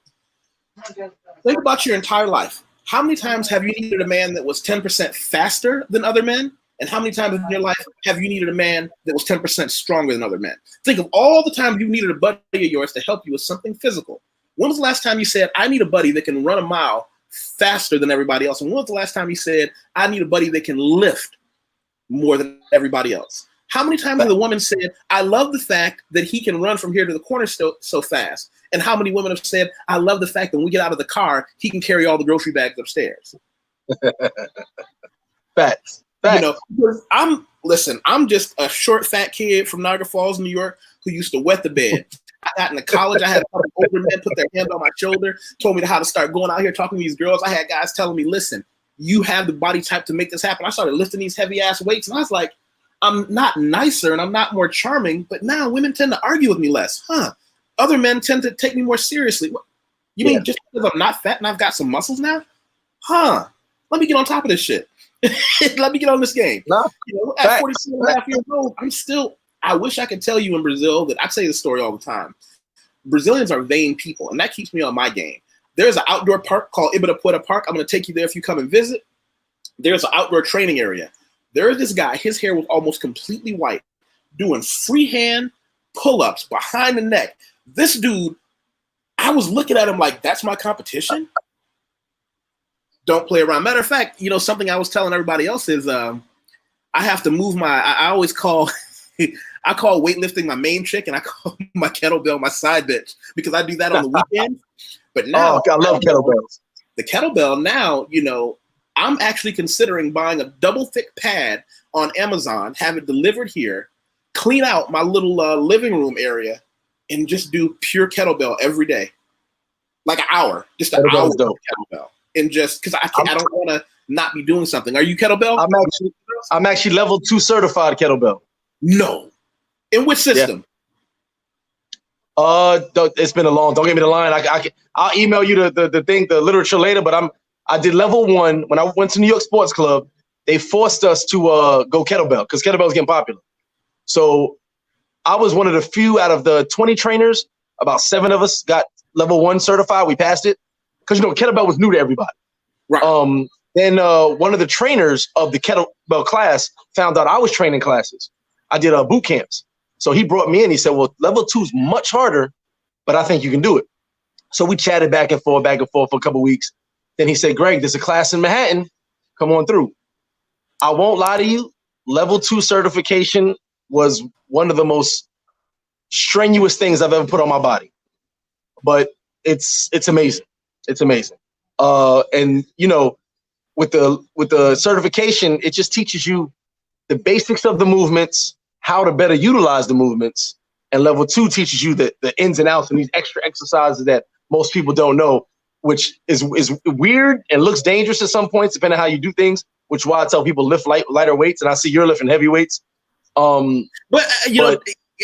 think about your entire life. How many times have you needed a man that was 10% faster than other men? And how many times in your life have you needed a man that was 10% stronger than other men? Think of all the times you needed a buddy of yours to help you with something physical. When was the last time you said, I need a buddy that can run a mile faster than everybody else? And when was the last time you said, I need a buddy that can lift more than everybody else? How many times has a woman said, I love the fact that he can run from here to the corner so fast? And how many women have said, I love the fact that when we get out of the car, he can carry all the grocery bags upstairs?
Facts.
You know, I'm just a short, fat kid from Niagara Falls, New York, who used to wet the bed. I got into college. I had a couple older men put their hand on my shoulder, told me how to start going out here talking to these girls. I had guys telling me, listen, you have the body type to make this happen. I started lifting these heavy ass weights, and I was like, I'm not nicer and I'm not more charming, but now women tend to argue with me less. Other men tend to take me more seriously. What, you mean just because I'm not fat and I've got some muscles now? Let me get on top of this shit. Let me get on this game.
No,
you know, at 47 and a half years old, I wish I could tell you in Brazil that I say this story all the time. Brazilians are vain people, and that keeps me on my game. There's an outdoor park called Ibirapuera Park. I'm going to take you there if you come and visit. There's an outdoor training area. There's this guy, his hair was almost completely white, doing freehand pull-ups behind the neck. This dude, I was looking at him like, that's my competition? Don't play around. Matter of fact, you know, something I was telling everybody else is I have to move I always call, I call weightlifting my main chick, and I call my kettlebell my side bitch, because I do that on the weekend. But now,
I love kettlebells.
The kettlebell now, you know, I'm actually considering buying a double thick pad on Amazon, have it delivered here, clean out my little living room area, and just do pure kettlebell every day. Like an hour, just an hour of kettlebell. And just because I don't want to not be doing something. Are you kettlebell?
I'm actually level 2 certified kettlebell.
No. In which system?
Yeah. It's been a long. Don't give me the line. I'll email you the literature later. But I did level 1 when I went to New York Sports Club. They forced us to go kettlebell because kettlebell is getting popular. So I was one of the few out of the 20 trainers. About 7 of us got level 1 certified. We passed it because, you know, kettlebell was new to everybody.
Right.
Then one of the trainers of the kettlebell class found out I was training classes. I did boot camps. So he brought me in. He said, well, level 2 is much harder, but I think you can do it. So we chatted back and forth for a couple of weeks. Then he said, Greg, there's a class in Manhattan. Come on through. I won't lie to you. Level 2 certification was one of the most strenuous things I've ever put on my body. But it's amazing. It's amazing. And, you know, with the certification, it just teaches you the basics of the movements, how to better utilize the movements. And level 2 teaches you the ins and outs and these extra exercises that most people don't know, which is weird and looks dangerous at some points, depending on how you do things, which is why I tell people lift lighter weights. And I see you're lifting heavy weights.
But you know,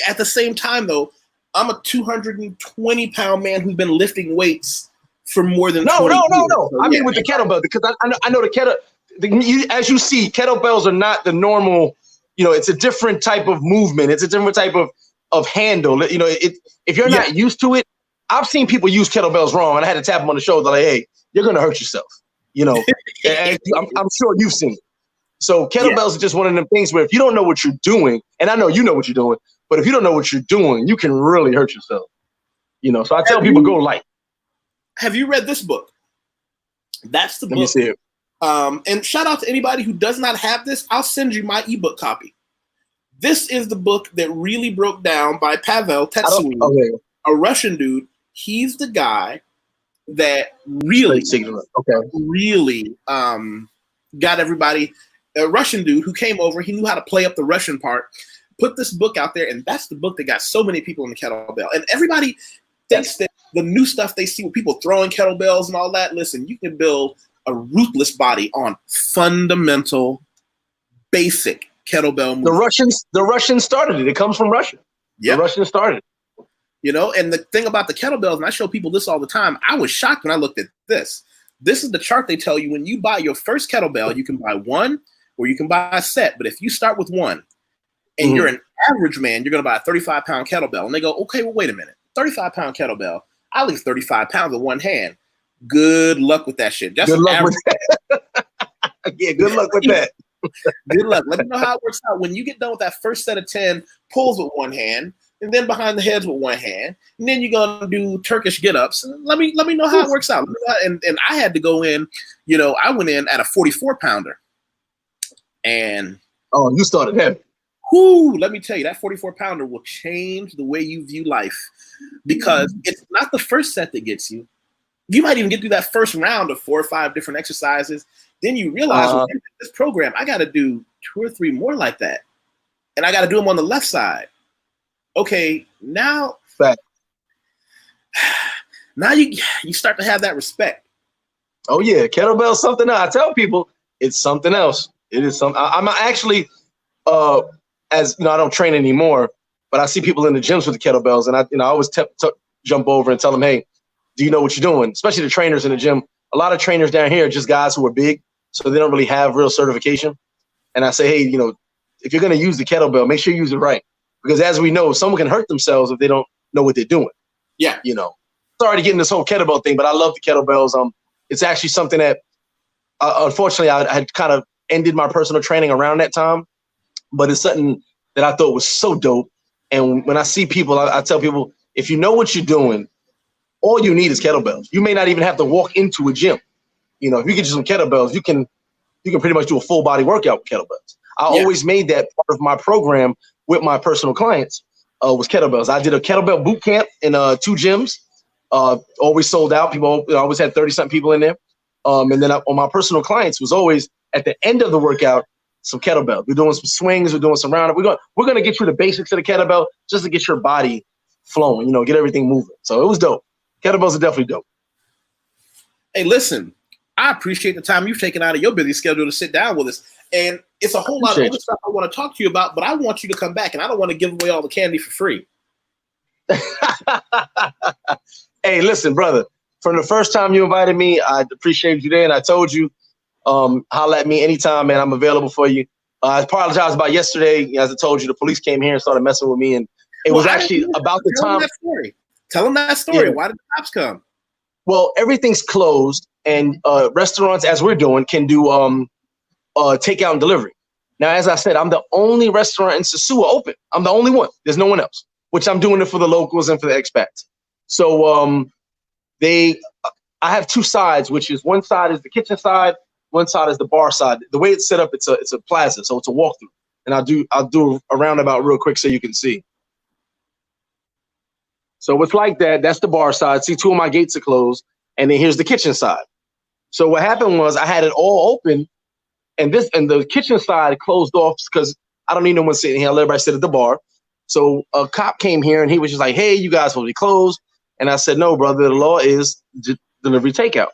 at the same time, though, I'm a 220-pound man who's been lifting weights for more than 20 years.
So, I mean, with the kettlebell, because I know as you see, kettlebells are not the normal, you know, it's a different type of movement. It's a different type of handle. You know, if you're not used to it, I've seen people use kettlebells wrong, and I had to tap them on the shoulder like, hey, you're going to hurt yourself. You know, and I'm sure you've seen it. So kettlebells are just one of them things where if you don't know what you're doing, and I know you know what you're doing, but if you don't know what you're doing, you can really hurt yourself. You know, so I tell people go light.
Have you read this book? That's the book.
Let me see it.
And shout out to anybody who does not have this. I'll send you my ebook copy. This is the book that really broke down by Pavel Tetsouin, a Russian dude. He's the guy that really got everybody. A Russian dude who came over. He knew how to play up the Russian part. Put this book out there, and that's the book that got so many people in the kettlebell. And everybody thinks that the new stuff they see with people throwing kettlebells and all that. Listen, you can build a ruthless body on fundamental, basic kettlebell movement.
The Russians started it. It comes from Russia. Yep. The Russians started it.
You know, and the thing about the kettlebells, and I show people this all the time, I was shocked when I looked at this. This is the chart they tell you when you buy your first kettlebell, you can buy one or you can buy a set. But if you start with one and you're an average man, you're going to buy a 35-pound kettlebell. And they go, okay, well, wait a minute. 35-pound kettlebell. I lift 35 pounds with one hand. Good luck with that shit. Good luck with that.
Yeah, good luck with that.
Good luck. Let me know how it works out. When you get done with that first set of 10 pulls with one hand, and then behind the heads with one hand, and then you're gonna do Turkish get-ups. Let me know how it works out. And I had to go in, you know, I went in at a 44-pounder. And
you started heavy.
whoo, let me tell you, that 44 pounder will change the way you view life, because it's not the first set that gets you. You might even get through that first round of 4 or 5 different exercises. Then you realize, well, this program, I got to do 2 or 3 more like that. And I got to do them on the left side. Okay, now you start to have that respect.
Oh yeah, kettlebell something else. I tell people it's something else. It is something. I'm actually, as you know, I don't train anymore, but I see people in the gyms with the kettlebells, and I always jump over and tell them, hey, do you know what you're doing? Especially the trainers in the gym. A lot of trainers down here are just guys who are big, so they don't really have real certification. And I say, hey, you know, if you're going to use the kettlebell, make sure you use it right, because as we know, someone can hurt themselves if they don't know what they're doing.
Yeah,
you know. Sorry to get in this whole kettlebell thing, but I love the kettlebells. It's actually something that, unfortunately, I had kind of ended my personal training around that time, but it's something that I thought was so dope. And when I see people, I tell people, if you know what you're doing, all you need is kettlebells. You may not even have to walk into a gym. You know, if you get you some kettlebells, you can pretty much do a full body workout with kettlebells. I always made that part of my program with my personal clients, was kettlebells. I did a kettlebell boot camp in 2 gyms. Always sold out. People, you know, always had 30-something people in there. And then on my personal clients was always at the end of the workout, some kettlebell. We're doing some swings. We're doing some roundup. We're gonna get you the basics of the kettlebell just to get your body flowing. You know, get everything moving. So it was dope. Kettlebells are definitely dope.
Hey, listen, I appreciate the time you've taken out of your busy schedule to sit down with us. And it's a whole lot of other stuff I want to talk to you about, but I want you to come back, and I don't want to give away all the candy for free.
Hey, listen, brother, from the first time you invited me, I appreciate you there, and I told you, holla at me anytime, man. I'm available for you. I apologize about yesterday. As I told you, the police came here and started messing with me, and it was actually about the time.
Tell them that story.
Yeah.
Why did the cops come?
Well, everything's closed, and restaurants, as we're doing, can do takeout and delivery. Now, as I said, I'm the only restaurant in Sosua open. I'm the only one. There's no one else, which I'm doing it for the locals and for the expats. So I have 2 sides, which is one side is the kitchen side, one side is the bar side. The way it's set up, it's a plaza, so it's a walkthrough. And I'll do a roundabout real quick so you can see. So it's like that. That's the bar side. See, 2 of my gates are closed, and then here's the kitchen side. So what happened was I had it all open, and the kitchen side closed off because I don't need no one sitting here. I let everybody sit at the bar. So a cop came here, and he was just like, "Hey, you guys will be closed." And I said, "No, brother. The law is delivery takeout."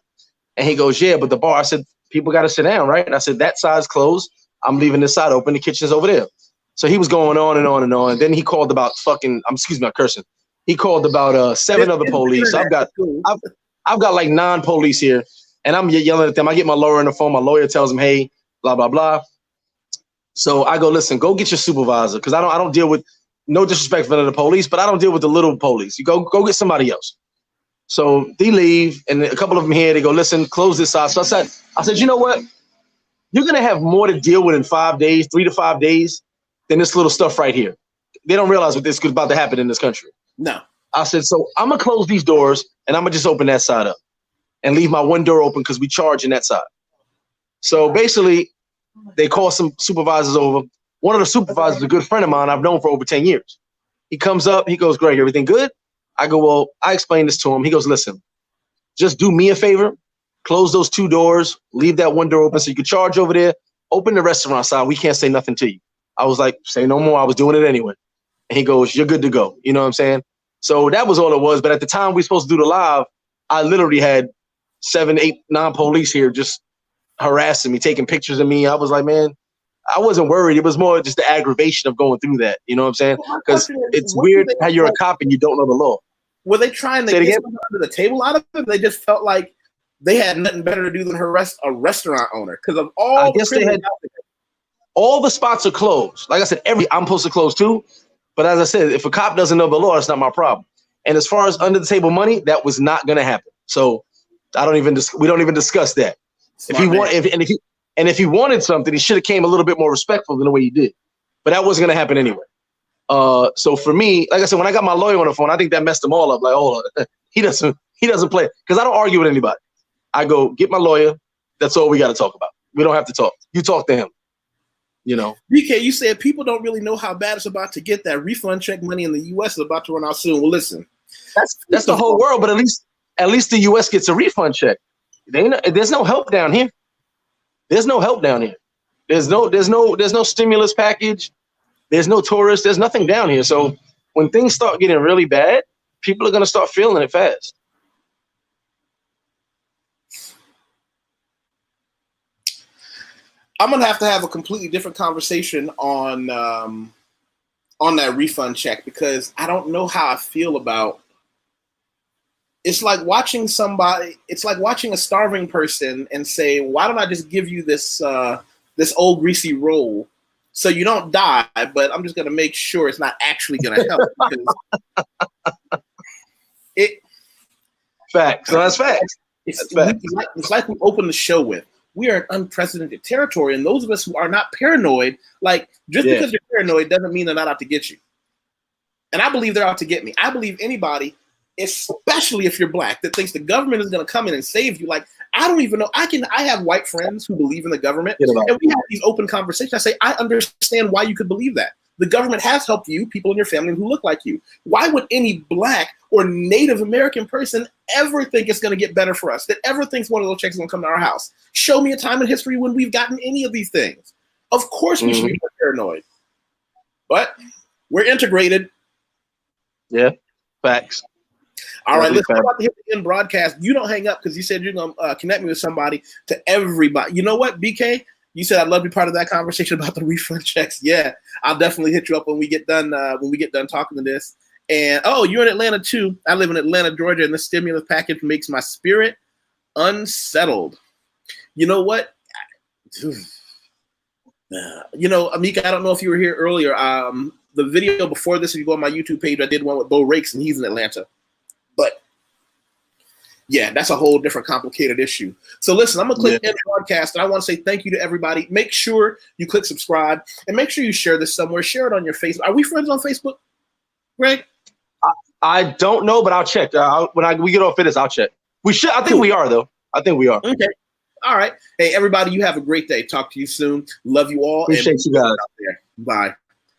And he goes, "Yeah, but the bar." I said, "People got to sit down, right?" And I said, "That side's closed. I'm leaving this side open. The kitchen's over there." So he was going on and on and on. And then he called about excuse me, I'm cursing. He called about 7 other police. I've got like 9 police here, and I'm yelling at them. I get my lawyer on the phone. My lawyer tells him, "Hey, blah blah blah." So I go, "Listen, go get your supervisor, because I don't deal with, no disrespect for the police, but I don't deal with the little police. You go get somebody else." So they leave, and a couple of them here. They go, "Listen, close this side." So I said, "You know what? You're gonna have more to deal with in 5 days, 3 to 5 days, than this little stuff right here. They don't realize what this is about to happen in this country."
No.
I said, "So I'm gonna close these doors, and I'm gonna just open that side up and leave my one door open because we charge in that side." So basically, they call some supervisors over. One of the supervisors is a good friend of mine I've known for over 10 years. He comes up, he goes, "Greg, everything good?" I go, "Well," I explained this to him. He goes, "Listen, just do me a favor, close those 2 doors, leave that one door open so you can charge over there, open the restaurant side. We can't say nothing to you." I was like, "Say no more. I was doing it anyway." And he goes, "You're good to go." You know what I'm saying? So that was all it was. But at the time we were supposed to do the live, I literally had 7, 8, 9 police here just harassing me, taking pictures of me. I was like, man, I wasn't worried. It was more just the aggravation of going through that. You know what I'm saying? Because it's weird how you're a cop and you don't know the law.
Were they trying to get something under the table out of it? They just felt like they had nothing better to do than harass a restaurant owner because of all. I guess they had.
All the spots are closed. Like I said, I'm supposed to close too. But as I said, if a cop doesn't know the law, it's not my problem. And as far as under the table money, that was not going to happen. So we don't even discuss that. If he wanted something, he should have came a little bit more respectful than the way he did. But that wasn't going to happen anyway. So for me, like I said, when I got my lawyer on the phone, I think that messed them all up. Like, hold on, he doesn't play, because I don't argue with anybody. I go get my lawyer. That's all we got to talk about. We don't have to talk. You talk to him. You know,
BK, you said people don't really know how bad it's about to get. That refund check money in the U.S. is about to run out soon. Well, listen,
that's the whole world, but at least the U.S. gets a refund check. There's no help down here. There's no help down here. There's no stimulus package. There's no tourists. There's nothing down here. So when things start getting really bad, people are gonna start feeling it fast.
I'm gonna have to have a completely different conversation on that refund check, because I don't know how I feel about. It's like watching somebody. It's like watching a starving person and say, "Why don't I just give you this this old greasy roll so you don't die? But I'm just gonna make sure it's not actually gonna help."
Facts. So that's facts.
It's like we opened the show with. We are in unprecedented territory, and those of us who are not paranoid, like just because you're paranoid doesn't mean they're not out to get you. And I believe they're out to get me. I believe anybody, especially if you're black, that thinks the government is going to come in and save you. Like, I don't even know. I have white friends who believe in the government, and we have these open conversations. I say, I understand why you could believe that. The government has helped you, people in your family who look like you. Why would any black or Native American person ever think it's going to get better for us? That ever thinks one of those checks is going to come to our house? Show me a time in history when we've gotten any of these things. Of course we should be more paranoid. But we're integrated.
Yeah, facts.
All right, listen, I'm about to hit the end broadcast. You don't hang up because you said you're going to connect me with somebody. To everybody. You know what, BK? You said I'd love to be part of that conversation about the refund checks. Yeah, I'll definitely hit you up when we get done. Talking to this. And you're in Atlanta too. I live in Atlanta, Georgia, and the stimulus package makes my spirit unsettled. You know what? Amika, I don't know if you were here earlier. The video before this, if you go on my YouTube page, I did one with Bo Rakes, and he's in Atlanta. But yeah, that's a whole different complicated issue. So listen, I'm going to click end broadcast, and I want to say thank you to everybody. Make sure you click subscribe, and make sure you share this somewhere. Share it on your Facebook. Are we friends on Facebook, Greg?
I don't know, but I'll check. When we get off of this, I'll check. We should. I think we are, though. I think we are.
Okay. All right. Hey, everybody, you have a great day. Talk to you soon. Love you all.
Appreciate you guys.
Bye.